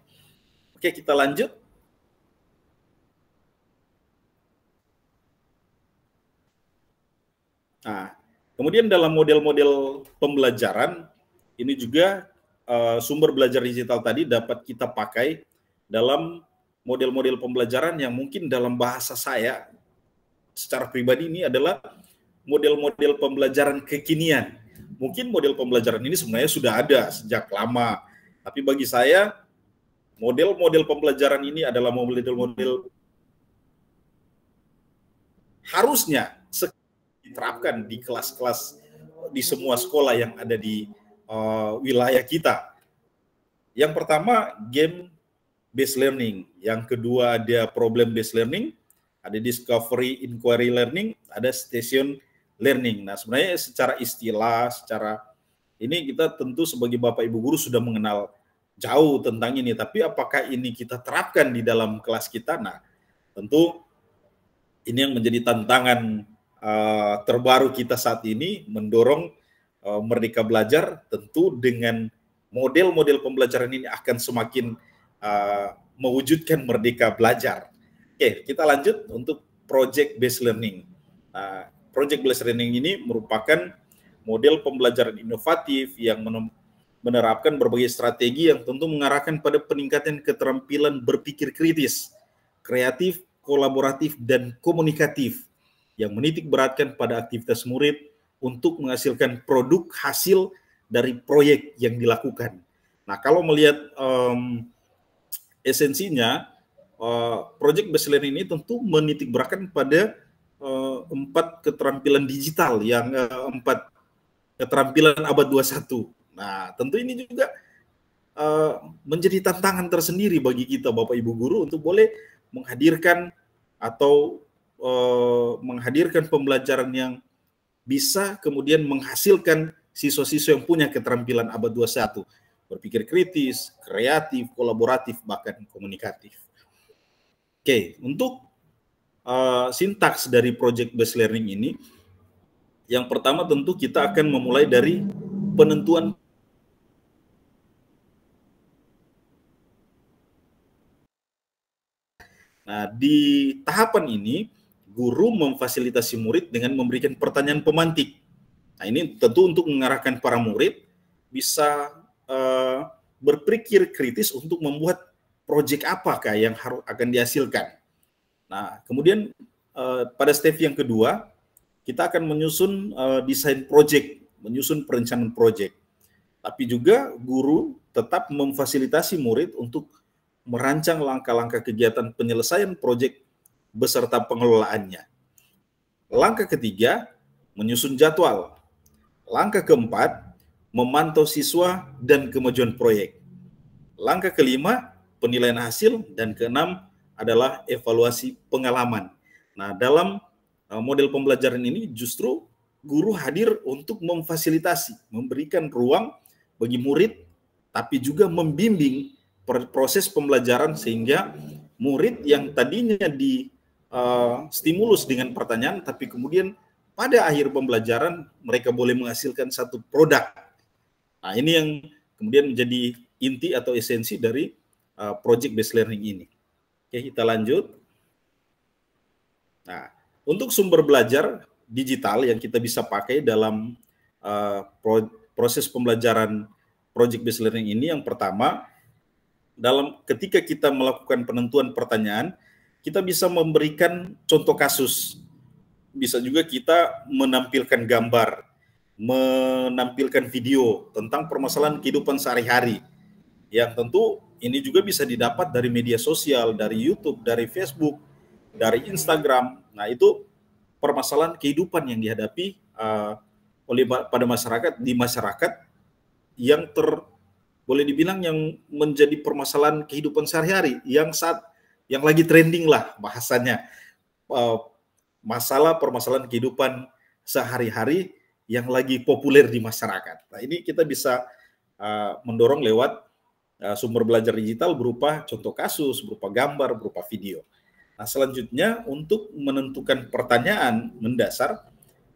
Oke, kita lanjut. Nah, kemudian dalam model-model pembelajaran, ini juga sumber belajar digital tadi dapat kita pakai dalam model-model pembelajaran yang mungkin dalam bahasa saya secara pribadi ini adalah model-model pembelajaran kekinian. Mungkin model pembelajaran ini sebenarnya sudah ada sejak lama, tapi bagi saya model-model pembelajaran ini adalah model-model harusnya diterapkan di kelas-kelas di semua sekolah yang ada di wilayah kita. Yang pertama, game based learning. Yang kedua, ada problem based learning, ada discovery inquiry learning, ada station learning. Nah, sebenarnya secara istilah, secara ini kita tentu sebagai Bapak Ibu guru sudah mengenal jauh tentang ini, tapi apakah ini kita terapkan di dalam kelas kita? Nah, tentu ini yang menjadi tantangan terbaru kita saat ini, mendorong Merdeka Belajar tentu dengan model-model pembelajaran ini akan semakin mewujudkan Merdeka Belajar. Oke, kita lanjut untuk project based learning. Project based learning ini merupakan model pembelajaran inovatif yang menerapkan berbagai strategi yang tentu mengarahkan pada peningkatan keterampilan berpikir kritis, kreatif, kolaboratif, dan komunikatif yang menitik beratkan pada aktivitas murid untuk menghasilkan produk hasil dari proyek yang dilakukan. Nah, kalau melihat esensinya, project based learning ini tentu menitik beratkan pada 4 keterampilan digital, yang 4 keterampilan abad 21. Nah, tentu ini juga menjadi tantangan tersendiri bagi kita Bapak Ibu guru untuk boleh menghadirkan atau menghadirkan pembelajaran yang bisa kemudian menghasilkan siswa-siswa yang punya keterampilan abad 21, berpikir kritis, kreatif, kolaboratif, bahkan komunikatif. Oke, untuk sintaks dari project based learning ini, yang pertama tentu kita akan memulai dari penentuan Nah, di tahapan ini, guru memfasilitasi murid dengan memberikan pertanyaan pemantik. Nah, ini tentu untuk mengarahkan para murid bisa berpikir kritis untuk membuat proyek apakah yang akan dihasilkan. Nah, kemudian pada step yang kedua, kita akan menyusun desain proyek, menyusun perencanaan proyek. Tapi juga guru tetap memfasilitasi murid untuk merancang langkah-langkah kegiatan penyelesaian proyek beserta pengelolaannya. Langkah ketiga, menyusun jadwal. Langkah keempat, memantau siswa dan kemajuan proyek. Langkah kelima, penilaian hasil, dan keenam adalah evaluasi pengalaman. Nah, dalam model pembelajaran ini justru guru hadir untuk memfasilitasi, memberikan ruang bagi murid, tapi juga membimbing proses pembelajaran sehingga murid yang tadinya di stimulus dengan pertanyaan, tapi kemudian pada akhir pembelajaran mereka boleh menghasilkan satu produk. Nah, ini yang kemudian menjadi inti atau esensi dari project based learning ini. Oke, kita lanjut. Nah, untuk sumber belajar digital yang kita bisa pakai dalam proses pembelajaran project based learning ini, yang pertama, ketika kita melakukan penentuan pertanyaan, kita bisa memberikan contoh kasus. Bisa juga kita menampilkan gambar, menampilkan video tentang permasalahan kehidupan sehari-hari. Yang tentu ini juga bisa didapat dari media sosial, dari YouTube, dari Facebook, dari Instagram. Nah, itu permasalahan kehidupan yang dihadapi pada masyarakat, di masyarakat yang boleh dibilang yang menjadi permasalahan kehidupan sehari-hari, yang lagi trending lah bahasanya, permasalahan kehidupan sehari-hari yang lagi populer di masyarakat. Nah, ini kita bisa mendorong lewat sumber belajar digital berupa contoh kasus, berupa gambar, berupa video. Nah, selanjutnya untuk menentukan pertanyaan mendasar,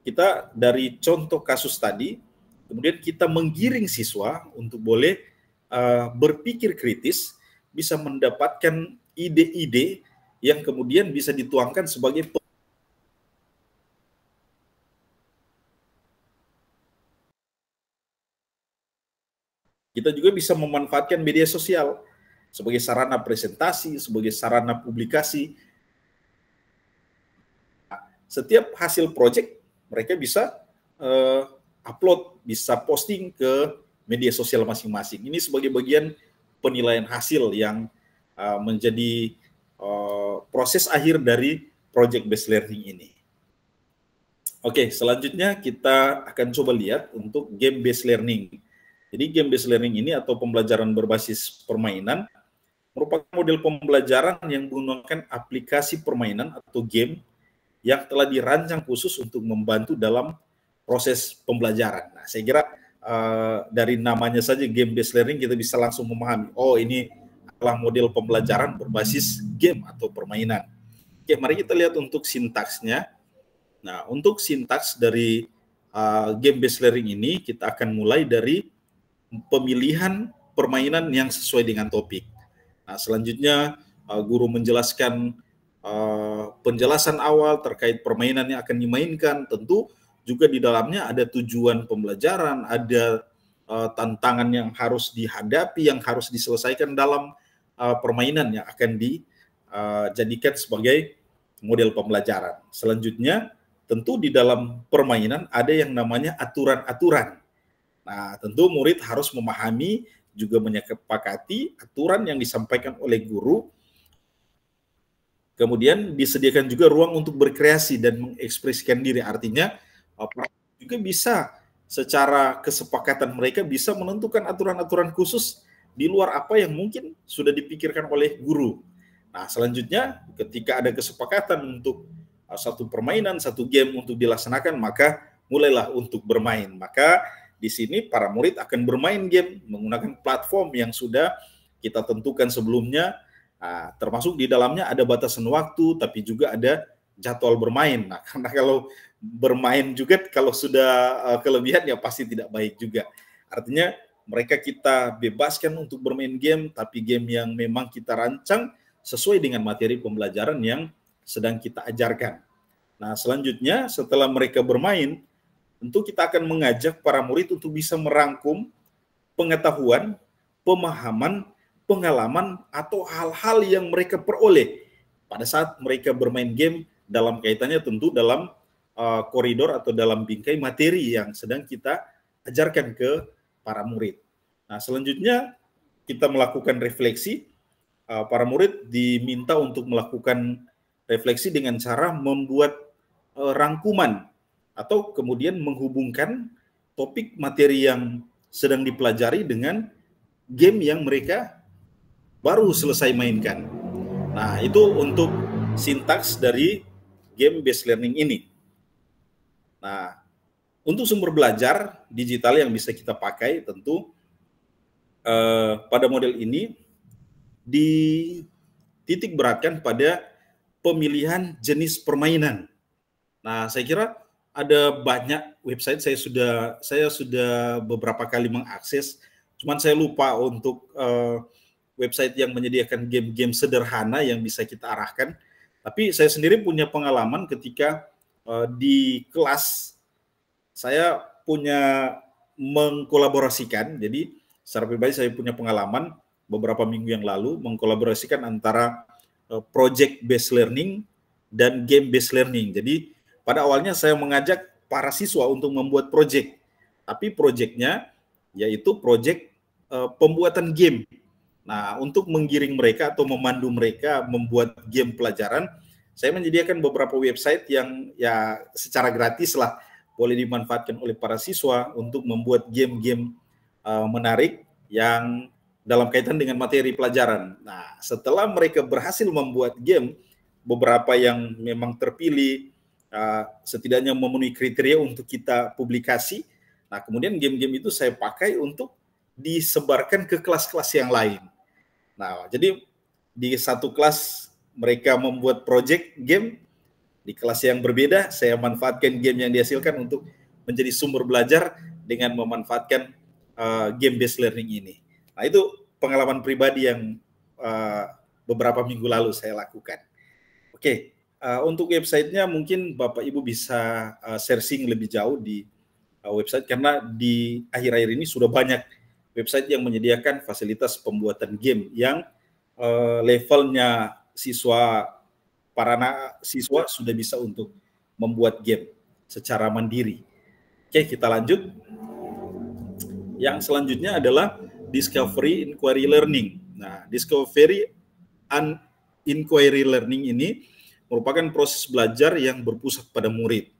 kita dari contoh kasus tadi, kemudian kita menggiring siswa untuk boleh berpikir kritis, bisa mendapatkan ide-ide yang kemudian bisa dituangkan sebagai kita juga bisa memanfaatkan media sosial sebagai sarana presentasi, sebagai sarana publikasi. Setiap hasil proyek mereka bisa upload, bisa posting ke media sosial masing-masing. Ini sebagai bagian penilaian hasil yang menjadi proses akhir dari project based learning ini. Oke, selanjutnya kita akan coba lihat untuk game based learning. Jadi game based learning ini atau pembelajaran berbasis permainan merupakan model pembelajaran yang menggunakan aplikasi permainan atau game yang telah dirancang khusus untuk membantu dalam proses pembelajaran. Nah, saya kira dari namanya saja game based learning kita bisa langsung memahami, oh ini adalah model pembelajaran berbasis game atau permainan. Oke, mari kita lihat untuk sintaksnya. Nah, untuk sintaks dari game based learning ini kita akan mulai dari pemilihan permainan yang sesuai dengan topik. Nah, selanjutnya guru menjelaskan penjelasan awal terkait permainan yang akan dimainkan. Tentu juga di dalamnya ada tujuan pembelajaran, ada tantangan yang harus dihadapi, yang harus diselesaikan dalam permainan yang akan dijadikan sebagai model pembelajaran. Selanjutnya, tentu di dalam permainan ada yang namanya aturan-aturan. Nah, tentu murid harus memahami juga menyepakati aturan yang disampaikan oleh guru. Kemudian disediakan juga ruang untuk berkreasi dan mengekspresikan diri. Artinya juga bisa secara kesepakatan mereka bisa menentukan aturan-aturan khusus di luar apa yang mungkin sudah dipikirkan oleh guru. Nah, selanjutnya ketika ada kesepakatan untuk satu permainan, satu game untuk dilaksanakan, maka mulailah untuk bermain. Maka di sini para murid akan bermain game menggunakan platform yang sudah kita tentukan sebelumnya, termasuk di dalamnya ada batasan waktu, tapi juga ada jadwal bermain. Nah, karena kalau bermain juga kalau sudah kelebihan ya pasti tidak baik juga. Artinya mereka kita bebaskan untuk bermain game, tapi game yang memang kita rancang sesuai dengan materi pembelajaran yang sedang kita ajarkan. Nah, selanjutnya setelah mereka bermain, tentu kita akan mengajak para murid untuk bisa merangkum pengetahuan, pemahaman, pengalaman, atau hal-hal yang mereka peroleh pada saat mereka bermain game dalam kaitannya tentu dalam koridor atau dalam bingkai materi yang sedang kita ajarkan ke para murid. Nah, selanjutnya kita melakukan refleksi. Para murid diminta untuk melakukan refleksi dengan cara membuat rangkuman atau kemudian menghubungkan topik materi yang sedang dipelajari dengan game yang mereka baru selesai mainkan. Nah, itu untuk sintaks dari game based learning ini. Nah, untuk sumber belajar digital yang bisa kita pakai tentu pada model ini dititik beratkan pada pemilihan jenis permainan. Nah, saya kira ada banyak website, saya sudah beberapa kali mengakses, cuman saya lupa untuk website yang menyediakan game-game sederhana yang bisa kita arahkan. Tapi saya sendiri punya pengalaman ketika di kelas saya punya mengkolaborasikan. Jadi secara pribadi saya punya pengalaman beberapa minggu yang lalu mengkolaborasikan antara project based learning dan game based learning. Jadi pada awalnya saya mengajak para siswa untuk membuat project, tapi projectnya yaitu project pembuatan game. Nah, untuk menggiring mereka atau memandu mereka membuat game pelajaran, saya menyediakan beberapa website yang ya secara gratis lah boleh dimanfaatkan oleh para siswa untuk membuat game-game menarik yang dalam kaitan dengan materi pelajaran. Nah, setelah mereka berhasil membuat game, beberapa yang memang terpilih, setidaknya memenuhi kriteria untuk kita publikasi. Nah, kemudian game-game itu saya pakai untuk disebarkan ke kelas-kelas yang lain. Nah, jadi di satu kelas mereka membuat project game, di kelas yang berbeda saya manfaatkan game yang dihasilkan untuk menjadi sumber belajar dengan memanfaatkan game based learning ini. Nah, itu pengalaman pribadi yang beberapa minggu lalu saya lakukan. Oke, untuk websitenya mungkin Bapak Ibu bisa searching lebih jauh di website, karena di akhir-akhir ini sudah banyak website yang menyediakan fasilitas pembuatan game yang levelnya para siswa sudah bisa untuk membuat game secara mandiri. Oke, kita lanjut. Yang selanjutnya adalah Discovery Inquiry Learning. Nah, Discovery and Inquiry Learning ini merupakan proses belajar yang berpusat pada murid,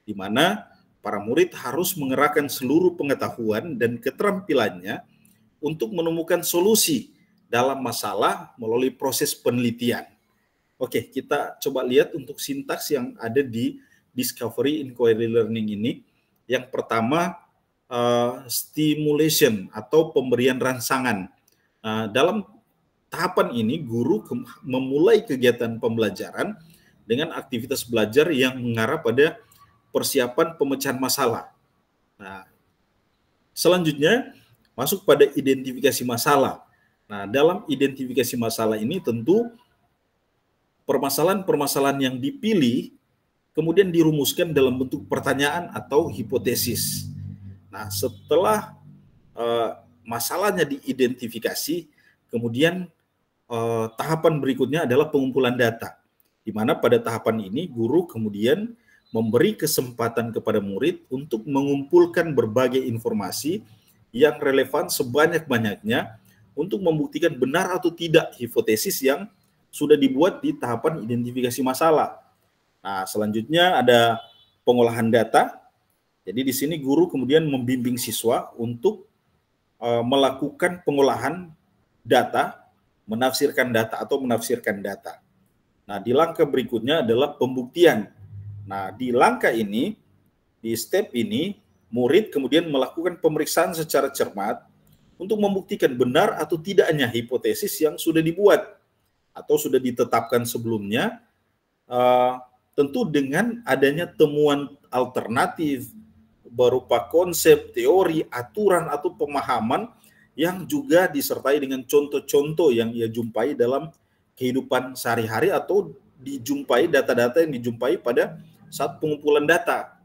di mana para murid harus mengerahkan seluruh pengetahuan dan keterampilannya untuk menemukan solusi dalam masalah melalui proses penelitian. Oke, kita coba lihat untuk sintaks yang ada di Discovery Inquiry Learning ini. Yang pertama, stimulation atau pemberian rangsangan. Dalam tahapan ini, guru memulai kegiatan pembelajaran dengan aktivitas belajar yang mengarah pada persiapan pemecahan masalah. Nah, selanjutnya masuk pada identifikasi masalah. Nah, dalam identifikasi masalah ini tentu permasalahan-permasalahan yang dipilih kemudian dirumuskan dalam bentuk pertanyaan atau hipotesis. Nah, setelah masalahnya diidentifikasi, kemudian tahapan berikutnya adalah pengumpulan data, di mana pada tahapan ini guru kemudian memberi kesempatan kepada murid untuk mengumpulkan berbagai informasi yang relevan sebanyak-banyaknya untuk membuktikan benar atau tidak hipotesis yang sudah dibuat di tahapan identifikasi masalah. Nah, selanjutnya ada pengolahan data. Jadi di sini guru kemudian membimbing siswa untuk melakukan pengolahan data, menafsirkan data. Nah, di langkah berikutnya adalah pembuktian. Nah, di langkah ini, di step ini, murid kemudian melakukan pemeriksaan secara cermat untuk membuktikan benar atau tidaknya hipotesis yang sudah dibuat atau sudah ditetapkan sebelumnya, tentu dengan adanya temuan alternatif berupa konsep, teori, aturan, atau pemahaman yang juga disertai dengan contoh-contoh yang ia jumpai dalam kehidupan sehari-hari atau dijumpai data-data yang dijumpai pada saat pengumpulan data.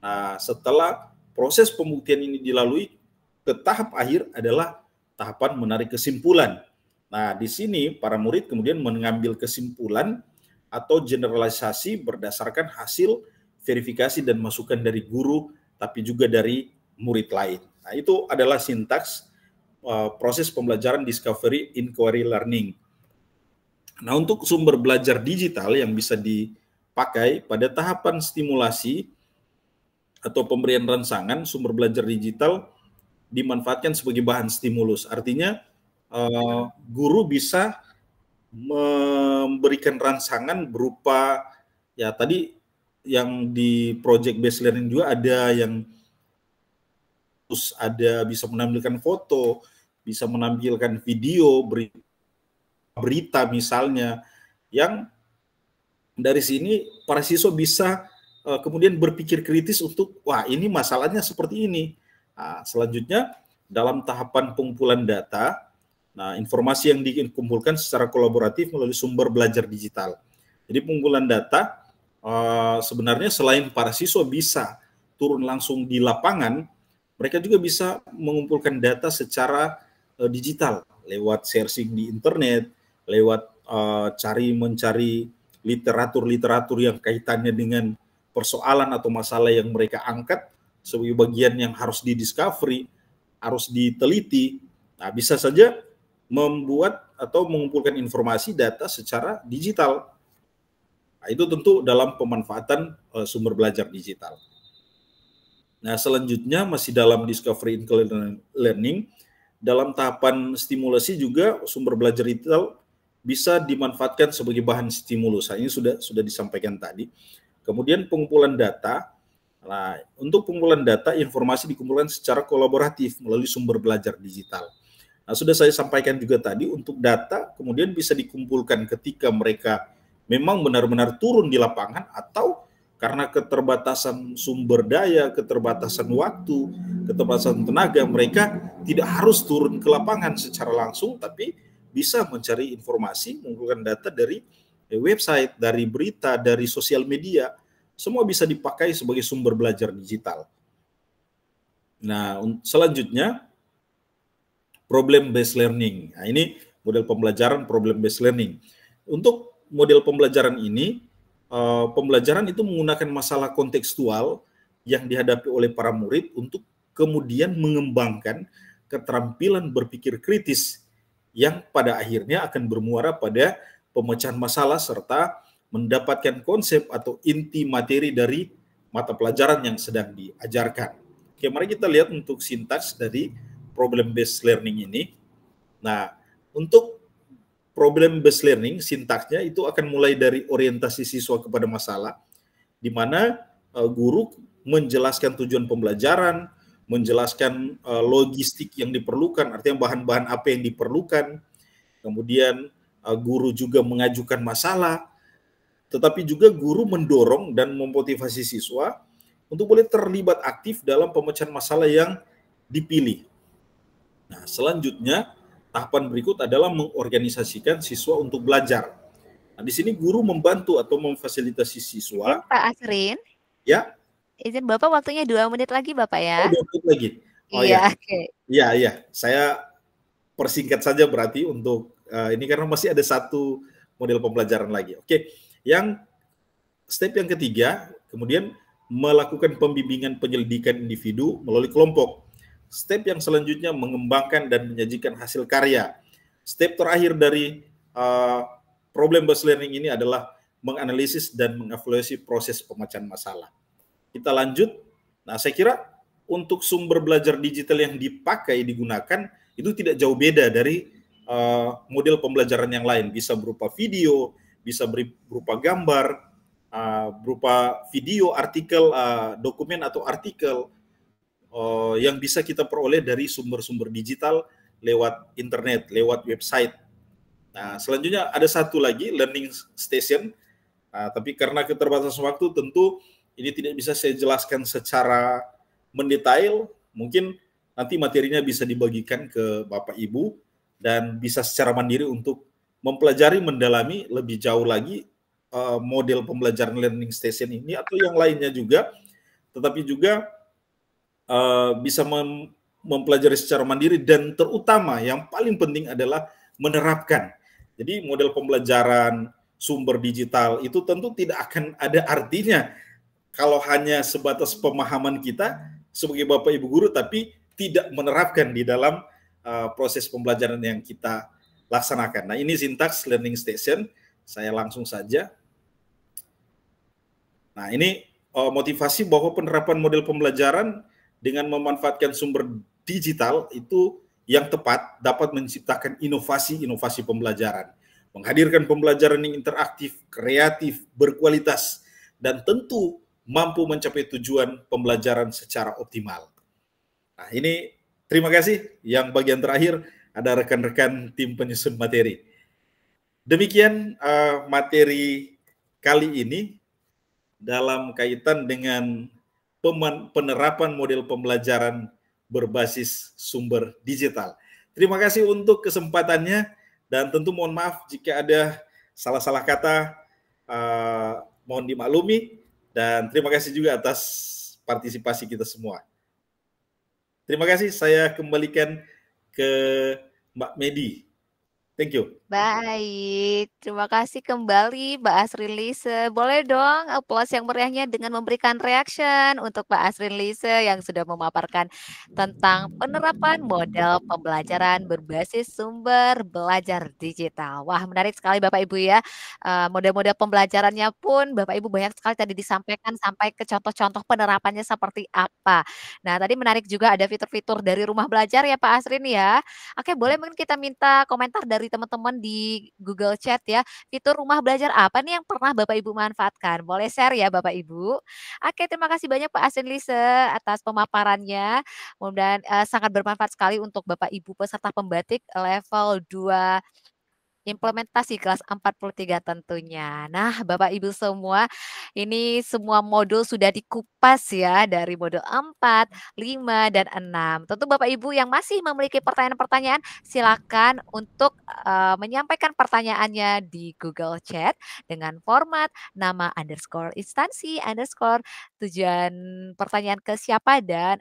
Nah, setelah proses pembuktian ini dilalui, ke tahap akhir adalah tahapan menarik kesimpulan. Nah, di sini para murid kemudian mengambil kesimpulan atau generalisasi berdasarkan hasil verifikasi dan masukan dari guru, tapi juga dari murid lain. Nah, itu adalah sintaks proses pembelajaran Discovery Inquiry Learning. Nah, untuk sumber belajar digital yang bisa dipakai pada tahapan stimulasi atau pemberian rangsangan, sumber belajar digital dimanfaatkan sebagai bahan stimulus. Artinya guru bisa memberikan rangsangan berupa, ya tadi yang di project based learning juga ada yang ada bisa menampilkan foto, bisa menampilkan video, berita misalnya, yang dari sini para siswa bisa kemudian berpikir kritis untuk, wah ini masalahnya seperti ini. Nah, selanjutnya dalam tahapan pengumpulan data, nah informasi yang dikumpulkan secara kolaboratif melalui sumber belajar digital. Jadi pengumpulan data sebenarnya selain para siswa bisa turun langsung di lapangan, mereka juga bisa mengumpulkan data secara digital lewat searching di internet, lewat mencari literatur yang kaitannya dengan persoalan atau masalah yang mereka angkat sebagai bagian yang harus didiscovery, harus diteliti. Nah, bisa saja membuat atau mengumpulkan informasi data secara digital. Nah, itu tentu dalam pemanfaatan sumber belajar digital. Nah, selanjutnya masih dalam Discovery Inquiry Learning, dalam tahapan stimulasi juga sumber belajar digital bisa dimanfaatkan sebagai bahan stimulus. Nah, ini sudah disampaikan tadi. Kemudian pengumpulan data. Nah, untuk pengumpulan data, informasi dikumpulkan secara kolaboratif melalui sumber belajar digital. Nah, sudah saya sampaikan juga tadi, untuk data kemudian bisa dikumpulkan ketika mereka memang benar-benar turun di lapangan, atau karena keterbatasan sumber daya, keterbatasan waktu, keterbatasan tenaga, mereka tidak harus turun ke lapangan secara langsung, tapi bisa mencari informasi, mengumpulkan data dari website, dari berita, dari sosial media. Semua bisa dipakai sebagai sumber belajar digital. Nah, selanjutnya problem based learning. Nah, ini model pembelajaran problem based learning. Untuk model pembelajaran ini, pembelajaran itu menggunakan masalah kontekstual yang dihadapi oleh para murid untuk kemudian mengembangkan keterampilan berpikir kritis yang pada akhirnya akan bermuara pada pemecahan masalah serta mendapatkan konsep atau inti materi dari mata pelajaran yang sedang diajarkan. Oke, mari kita lihat untuk sintaks dari problem based learning ini. Nah, untuk problem based learning, sintaksnya itu akan mulai dari orientasi siswa kepada masalah, di mana guru menjelaskan tujuan pembelajaran, menjelaskan logistik yang diperlukan, artinya bahan-bahan apa yang diperlukan, kemudian guru juga mengajukan masalah, tetapi juga guru mendorong dan memotivasi siswa untuk boleh terlibat aktif dalam pemecahan masalah yang dipilih. Nah, selanjutnya tahapan berikut adalah mengorganisasikan siswa untuk belajar. Nah, di sini guru membantu atau memfasilitasi siswa. Pak Asrin. Ya. Izin Bapak waktunya 2 menit lagi Bapak ya. Oh, 2 menit lagi. Oh iya, ya. oke. Iya. Saya persingkat saja berarti untuk ini karena masih ada satu model pembelajaran lagi. Oke. Yang step yang ketiga, kemudian melakukan pembimbingan penyelidikan individu melalui kelompok. Step yang selanjutnya mengembangkan dan menyajikan hasil karya. Step terakhir dari problem based learning ini adalah menganalisis dan mengevaluasi proses pemecahan masalah. Kita lanjut. Nah, saya kira untuk sumber belajar digital yang digunakan itu tidak jauh beda dari model pembelajaran yang lain. Bisa berupa video, bisa berupa gambar, berupa video, artikel, dokumen atau artikel yang bisa kita peroleh dari sumber-sumber digital lewat internet, lewat website. Nah, selanjutnya ada satu lagi, learning station. Tapi karena keterbatasan waktu, tentu ini tidak bisa saya jelaskan secara mendetail. Mungkin nanti materinya bisa dibagikan ke Bapak Ibu dan bisa secara mandiri untuk mempelajari, mendalami lebih jauh lagi model pembelajaran learning station ini atau yang lainnya juga, tetapi juga bisa mempelajari secara mandiri dan terutama yang paling penting adalah menerapkan. Jadi model pembelajaran sumber digital itu tentu tidak akan ada artinya kalau hanya sebatas pemahaman kita sebagai Bapak Ibu guru tapi tidak menerapkan di dalam proses pembelajaran yang kita laksanakan. Nah, ini sintaks learning station. Saya langsung saja. Nah, ini motivasi bahwa penerapan model pembelajaran dengan memanfaatkan sumber digital itu yang tepat dapat menciptakan inovasi-inovasi pembelajaran, menghadirkan pembelajaran yang interaktif, kreatif, berkualitas, dan tentu mampu mencapai tujuan pembelajaran secara optimal. Nah, ini terima kasih. Yang bagian terakhir ada rekan-rekan tim penyusun materi. Demikian materi kali ini dalam kaitan dengan penerapan model pembelajaran berbasis sumber digital. Terima kasih untuk kesempatannya dan tentu mohon maaf jika ada salah-salah kata, mohon dimaklumi dan terima kasih juga atas partisipasi kita semua. Terima kasih, saya kembalikan ke Mbak Medi. Thank you. Baik, terima kasih kembali Mbak Asrin Lise. Boleh dong applause yang meriahnya dengan memberikan reaction untuk Mbak Asrin Lise yang sudah memaparkan tentang penerapan model pembelajaran berbasis sumber belajar digital. Wah, menarik sekali Bapak Ibu ya. Model-model pembelajarannya pun Bapak Ibu banyak sekali tadi disampaikan sampai ke contoh-contoh penerapannya seperti apa. Nah, tadi menarik juga ada fitur-fitur dari rumah belajar ya Pak Asrin ya. Oke, boleh mungkin kita minta komentar dari teman-teman di Google Chat ya. Fitur rumah belajar apa nih yang pernah Bapak Ibu manfaatkan? Boleh share ya Bapak Ibu. Oke, terima kasih banyak Pak Asrin Lise atas pemaparannya. Mudah-mudahan sangat bermanfaat sekali untuk Bapak Ibu peserta pembatik level 2 implementasi kelas 43 tentunya. Nah, Bapak Ibu semua, ini semua modul sudah dikupas ya dari modul 4, 5, dan 6. Tentu Bapak Ibu yang masih memiliki pertanyaan-pertanyaan, silakan untuk menyampaikan pertanyaannya di Google Chat dengan format nama _instansi tujuan pertanyaan ke siapa dan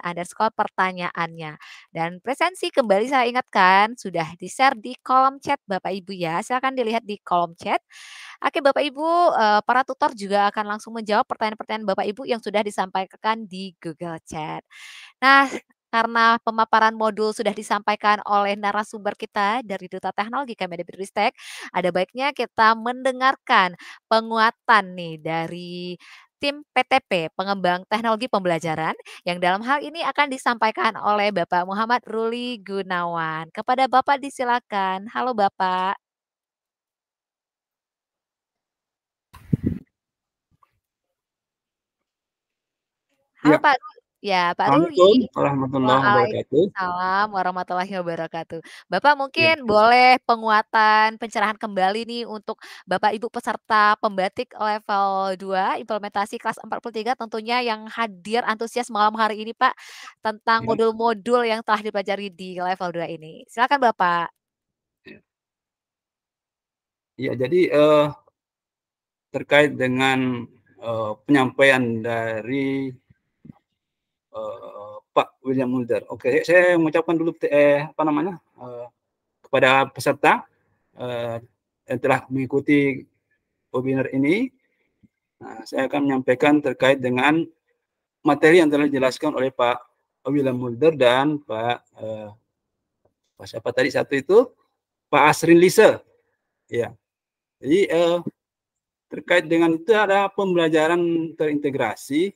pertanyaannya. Dan presensi kembali saya ingatkan sudah di-share di kolom chat Bapak Ibu ya. Silakan dilihat di kolom chat. Oke Bapak Ibu, para tutor juga akan langsung menjawab pertanyaan-pertanyaan Bapak Ibu yang sudah disampaikan di Google Chat. Nah, karena pemaparan modul sudah disampaikan oleh narasumber kita dari Duta Teknologi Kemendikbudristek, ada baiknya kita mendengarkan penguatan nih dari tim PTP, Pengembang Teknologi Pembelajaran, yang dalam hal ini akan disampaikan oleh Bapak Muhammad Ruli Gunawan. Kepada Bapak disilakan. Halo Bapak. Halo Ya, Pak Pak Ruli. Assalamualaikum warahmatullahi wabarakatuh. Waalaikumsalam warahmatullahi wabarakatuh. Bapak Ya, mungkin boleh penguatan, pencerahan kembali nih untuk Bapak Ibu peserta pembatik level 2 implementasi kelas 43 tentunya yang hadir antusias malam hari ini Pak, tentang ya, modul-modul yang telah dipelajari di level 2 ini. Silakan Bapak. ya. Ya, jadi terkait dengan penyampaian dari Pak William Mulder. Oke, saya mengucapkan dulu kepada peserta yang telah mengikuti webinar ini. Nah, saya akan menyampaikan terkait dengan materi yang telah dijelaskan oleh Pak William Mulder dan Pak siapa tadi satu itu Pak Asrin Lise. Ya, jadi terkait dengan itu ada pembelajaran terintegrasi,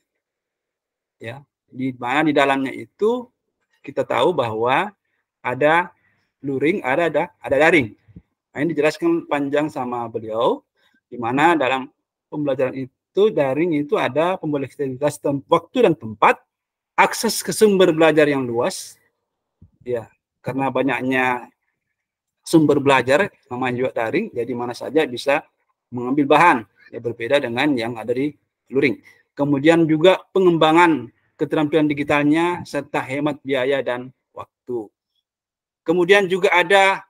ya, di mana di dalamnya itu kita tahu bahwa ada luring, ada daring. Nah, ini dijelaskan panjang sama beliau, di mana dalam pembelajaran itu daring itu ada fleksibilitas waktu dan tempat, akses ke sumber belajar yang luas, ya, karena banyaknya sumber belajar namanya juga daring, jadi mana saja bisa mengambil bahan, ya, berbeda dengan yang ada di luring. Kemudian juga pengembangan keterampilan digitalnya serta hemat biaya dan waktu. Kemudian juga ada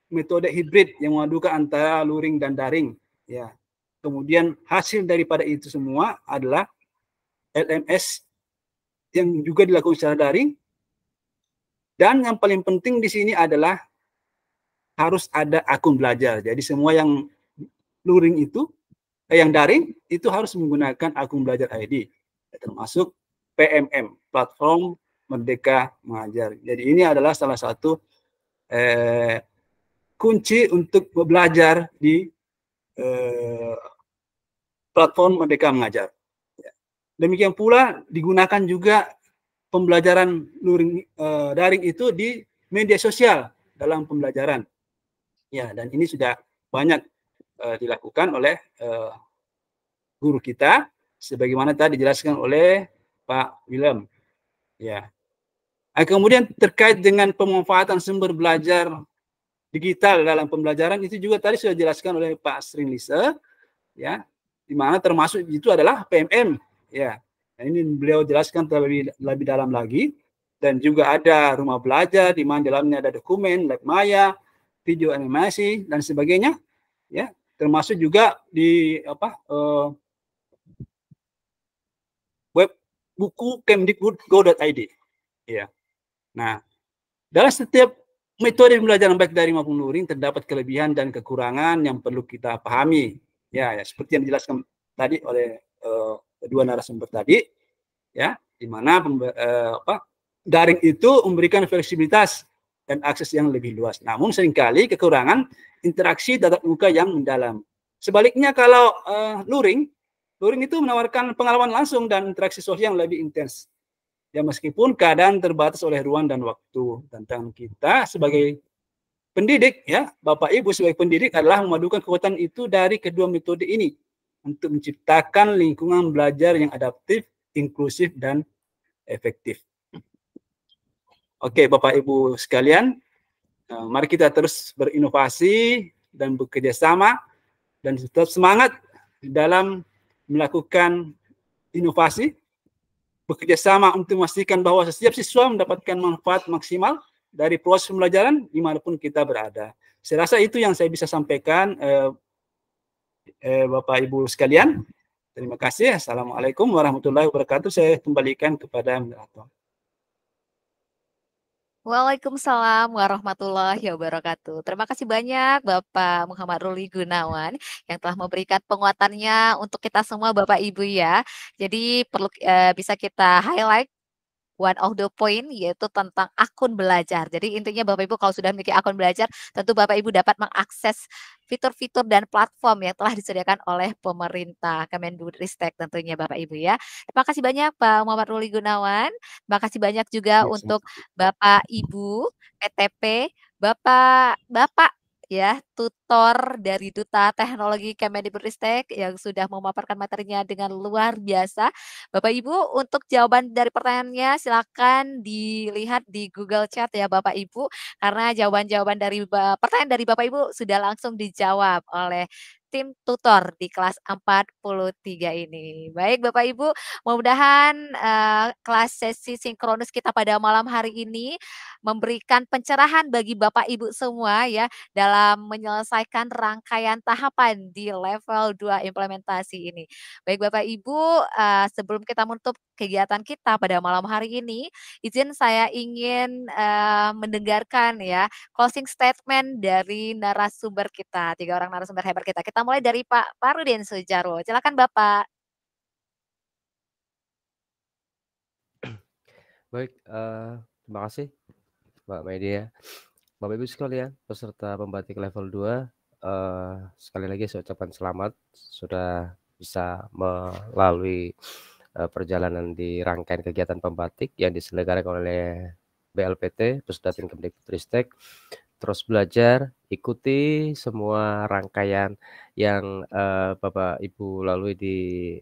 metode hibrid yang memadukan antara luring dan daring, ya. Kemudian hasil daripada itu semua adalah LMS yang juga dilakukan secara daring, dan yang paling penting di sini adalah harus ada akun belajar. Jadi semua yang luring itu, yang daring itu harus menggunakan akun belajar ID, termasuk PMM, Platform Merdeka Mengajar. Jadi ini adalah salah satu kunci untuk belajar di Platform Merdeka Mengajar. Demikian pula digunakan juga pembelajaran luring daring itu di media sosial dalam pembelajaran. Ya, dan ini sudah banyak dilakukan oleh guru kita, sebagaimana tadi dijelaskan oleh Pak William. Ya. Kemudian terkait dengan pemanfaatan sumber belajar digital dalam pembelajaran itu juga tadi sudah dijelaskan oleh Pak Asrin Lise, ya, di mana termasuk itu adalah PMM, ya. Nah, ini beliau jelaskan lebih dalam lagi, dan juga ada rumah belajar di mana dalamnya ada dokumen, lab maya, video animasi dan sebagainya, ya, termasuk juga di web buku kemdikbud.go.id, ya. Nah, dalam setiap metode pembelajaran baik daring maupun luring terdapat kelebihan dan kekurangan yang perlu kita pahami, ya, seperti yang dijelaskan tadi oleh kedua narasumber tadi, ya, di mana daring itu memberikan fleksibilitas dan akses yang lebih luas. Namun seringkali kekurangan interaksi tatap muka yang mendalam. Sebaliknya kalau luring itu menawarkan pengalaman langsung dan interaksi sosial yang lebih intens. Ya, meskipun keadaan terbatas oleh ruang dan waktu. Tantangan kita sebagai pendidik, ya, Bapak Ibu sebagai pendidik adalah memadukan kekuatan itu dari kedua metode ini untuk menciptakan lingkungan belajar yang adaptif, inklusif, dan efektif. Oke, Bapak Ibu sekalian, mari kita terus berinovasi dan bekerja sama dan tetap semangat dalam melakukan inovasi, bekerja sama untuk memastikan bahwa setiap siswa mendapatkan manfaat maksimal dari proses pembelajaran dimanapun kita berada. Saya rasa itu yang saya bisa sampaikan, Bapak Ibu sekalian. Terima kasih. Assalamualaikum warahmatullahi wabarakatuh. Saya kembalikan kepada moderator. Waalaikumsalam warahmatullahi wabarakatuh. Terima kasih banyak Bapak Muhammad Ruli Gunawan yang telah memberikan penguatannya untuk kita semua Bapak Ibu ya. Jadi perlu bisa kita highlight one of the point yaitu tentang akun belajar. Jadi intinya Bapak Ibu kalau sudah memiliki akun belajar, tentu Bapak Ibu dapat mengakses fitur-fitur dan platform yang telah disediakan oleh pemerintah Kemendikbudristek tentunya Bapak Ibu ya. Terima kasih banyak Pak Muhammad Ruli Gunawan. Terima kasih banyak juga Ya, untuk Bapak Ibu PTP, Bapak ya, tutor dari Duta Teknologi Kemendikbudristek yang sudah memaparkan materinya dengan luar biasa. Bapak Ibu, untuk jawaban dari pertanyaannya silakan dilihat di Google Chat ya Bapak Ibu, karena jawaban-jawaban dari pertanyaan dari Bapak Ibu sudah langsung dijawab oleh tim tutor di kelas 43 ini. Baik Bapak Ibu, mudah-mudahan kelas sesi sinkronus kita pada malam hari ini memberikan pencerahan bagi Bapak Ibu semua ya dalam menyelesaikan rangkaian tahapan di level 2 implementasi ini. Baik Bapak Ibu, sebelum kita menutup kegiatan kita pada malam hari ini, izin saya ingin mendengarkan ya closing statement dari narasumber kita, 3 orang narasumber hebat kita. Kita mulai dari Pak Parudin Sudjarwo. Silakan Bapak. Baik, terima kasih Mbak Media. Bapak Ibu sekalian, peserta pembatik level 2, sekali lagi saya ucapkan selamat sudah bisa melalui perjalanan di rangkaian kegiatan pembatik yang diselenggarakan oleh BLPT, Pusdatin Kemendikbudristek. Terus belajar, ikuti semua rangkaian yang Bapak Ibu lalui di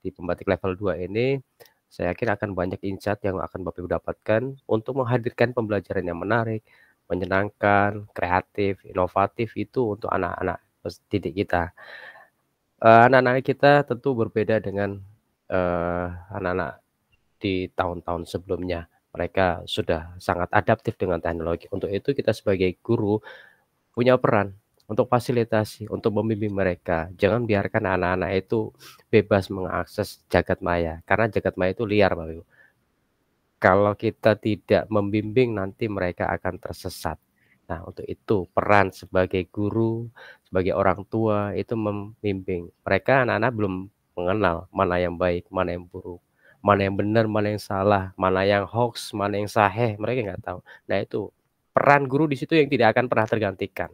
pembatik level 2 ini. Saya yakin akan banyak insight yang akan Bapak Ibu dapatkan untuk menghadirkan pembelajaran yang menarik, menyenangkan, kreatif, inovatif itu untuk anak-anak didik kita. Anak-anak kita tentu berbeda dengan anak-anak di tahun-tahun sebelumnya. Mereka sudah sangat adaptif dengan teknologi. Untuk itu kita sebagai guru punya peran untuk fasilitasi, untuk membimbing mereka. Jangan biarkan anak-anak itu bebas mengakses jagat maya, karena jagat maya itu liar, Bapak Ibu. Kalau kita tidak membimbing, nanti mereka akan tersesat. Nah, untuk itu peran sebagai guru, sebagai orang tua itu membimbing. Mereka anak-anak belum mengenal mana yang baik, mana yang buruk, mana yang benar, mana yang salah, mana yang hoax, mana yang sahih, mereka nggak tahu. Nah, itu peran guru di situ yang tidak akan pernah tergantikan.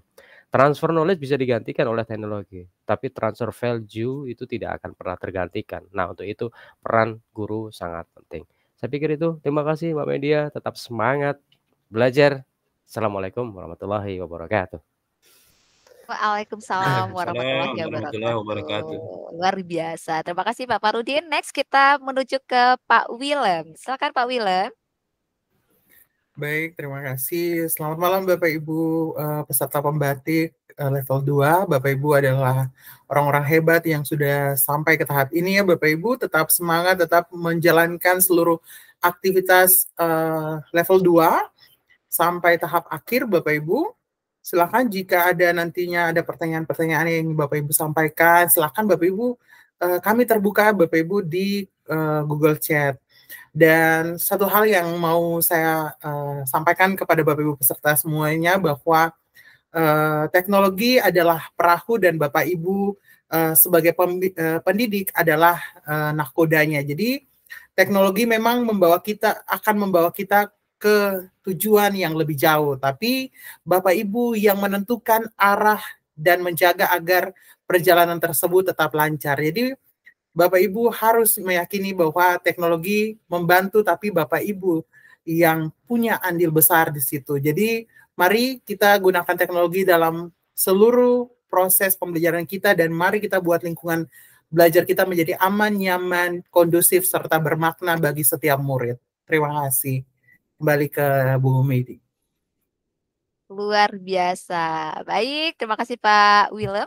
Transfer knowledge bisa digantikan oleh teknologi, tapi transfer value itu tidak akan pernah tergantikan. Nah, untuk itu peran guru sangat penting. Saya pikir itu. Terima kasih Mbak Media, tetap semangat belajar. Assalamualaikum warahmatullahi wabarakatuh. Waalaikumsalam warahmatullahi warahmatullahi wabarakatuh. wabarakatuh. Luar biasa. Terima kasih Pak Parudin. Next kita menuju ke Pak Willem. Silakan Pak Willem. Baik, terima kasih. Selamat malam Bapak Ibu peserta pembatik level 2. Bapak Ibu adalah orang-orang hebat yang sudah sampai ke tahap ini ya Bapak Ibu. Tetap semangat, tetap menjalankan seluruh aktivitas level 2 sampai tahap akhir Bapak Ibu. Silakan jika ada nantinya ada pertanyaan-pertanyaan yang Bapak Ibu sampaikan, silakan Bapak Ibu, kami terbuka Bapak Ibu di Google Chat. Dan satu hal yang mau saya sampaikan kepada Bapak Ibu peserta semuanya bahwa teknologi adalah perahu dan Bapak Ibu sebagai pendidik adalah nahkodanya. Jadi teknologi memang akan membawa kita ke tujuan yang lebih jauh, tapi Bapak Ibu yang menentukan arah dan menjaga agar perjalanan tersebut tetap lancar. Jadi Bapak Ibu harus meyakini bahwa teknologi membantu, tapi Bapak Ibu yang punya andil besar di situ. Jadi mari kita gunakan teknologi dalam seluruh proses pembelajaran kita dan mari kita buat lingkungan belajar kita menjadi aman, nyaman, kondusif, serta bermakna bagi setiap murid. Terima kasih. Kembali ke Bu Medi. Luar biasa. Baik, terima kasih Pak Willem.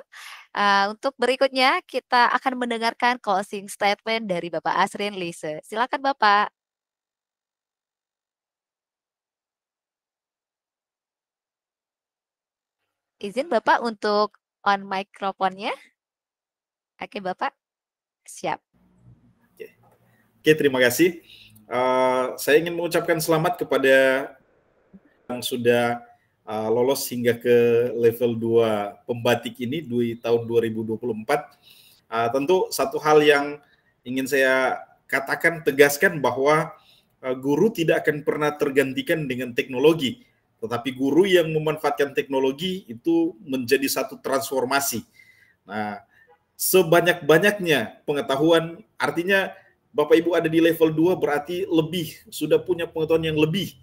Untuk berikutnya kita akan mendengarkan closing statement dari Bapak Asrin Lise. Silakan Bapak. Izin Bapak untuk on mikrofonnya. Oke Bapak, siap. Oke, terima kasih. Saya ingin mengucapkan selamat kepada yang sudah lolos hingga ke level 2 pembatik ini di tahun 2024. Tentu satu hal yang ingin saya katakan, tegaskan bahwa guru tidak akan pernah tergantikan dengan teknologi, tetapi guru yang memanfaatkan teknologi itu menjadi satu transformasi. Nah, sebanyak-banyaknya pengetahuan, artinya Bapak Ibu ada di level 2 berarti sudah punya pengetahuan yang lebih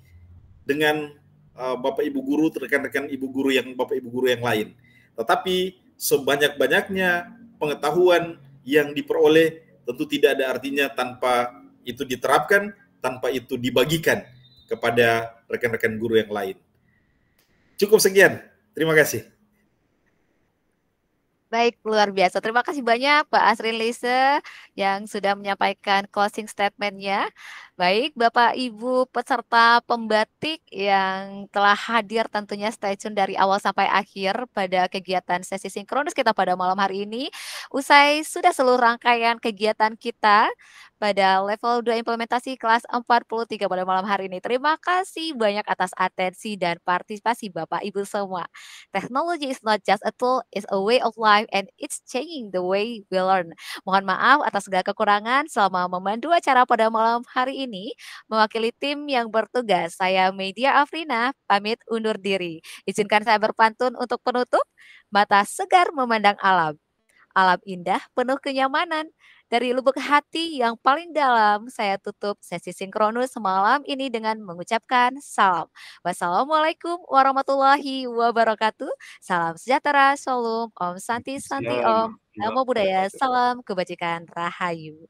dengan Bapak Ibu guru, rekan-rekan Ibu guru yang Bapak Ibu guru yang lain. Tetapi sebanyak-banyaknya pengetahuan yang diperoleh tentu tidak ada artinya tanpa itu diterapkan, tanpa itu dibagikan kepada rekan-rekan guru yang lain. Cukup sekian. Terima kasih. Baik, luar biasa. Terima kasih banyak Pak Asrin Lise yang sudah menyampaikan closing statement-nya. Baik, Bapak Ibu peserta pembatik yang telah hadir tentunya stay tune dari awal sampai akhir pada kegiatan sesi sinkronus kita pada malam hari ini. Usai sudah seluruh rangkaian kegiatan kita pada level 2 implementasi kelas 43 pada malam hari ini. Terima kasih banyak atas atensi dan partisipasi Bapak Ibu semua. Technology is not just a tool, it's a way of life and it's changing the way we learn. Mohon maaf atas segala kekurangan selama memandu acara pada malam hari ini. Mewakili tim yang bertugas, saya Media Afrina pamit undur diri. Izinkan saya berpantun untuk penutup. Mata segar memandang alam. Alam indah penuh kenyamanan. Dari lubuk hati yang paling dalam, saya tutup sesi sinkronus malam ini dengan mengucapkan salam. Wassalamualaikum warahmatullahi wabarakatuh. Salam sejahtera, shalom, om santi santi om. Namo Buddhaya, salam kebajikan, rahayu.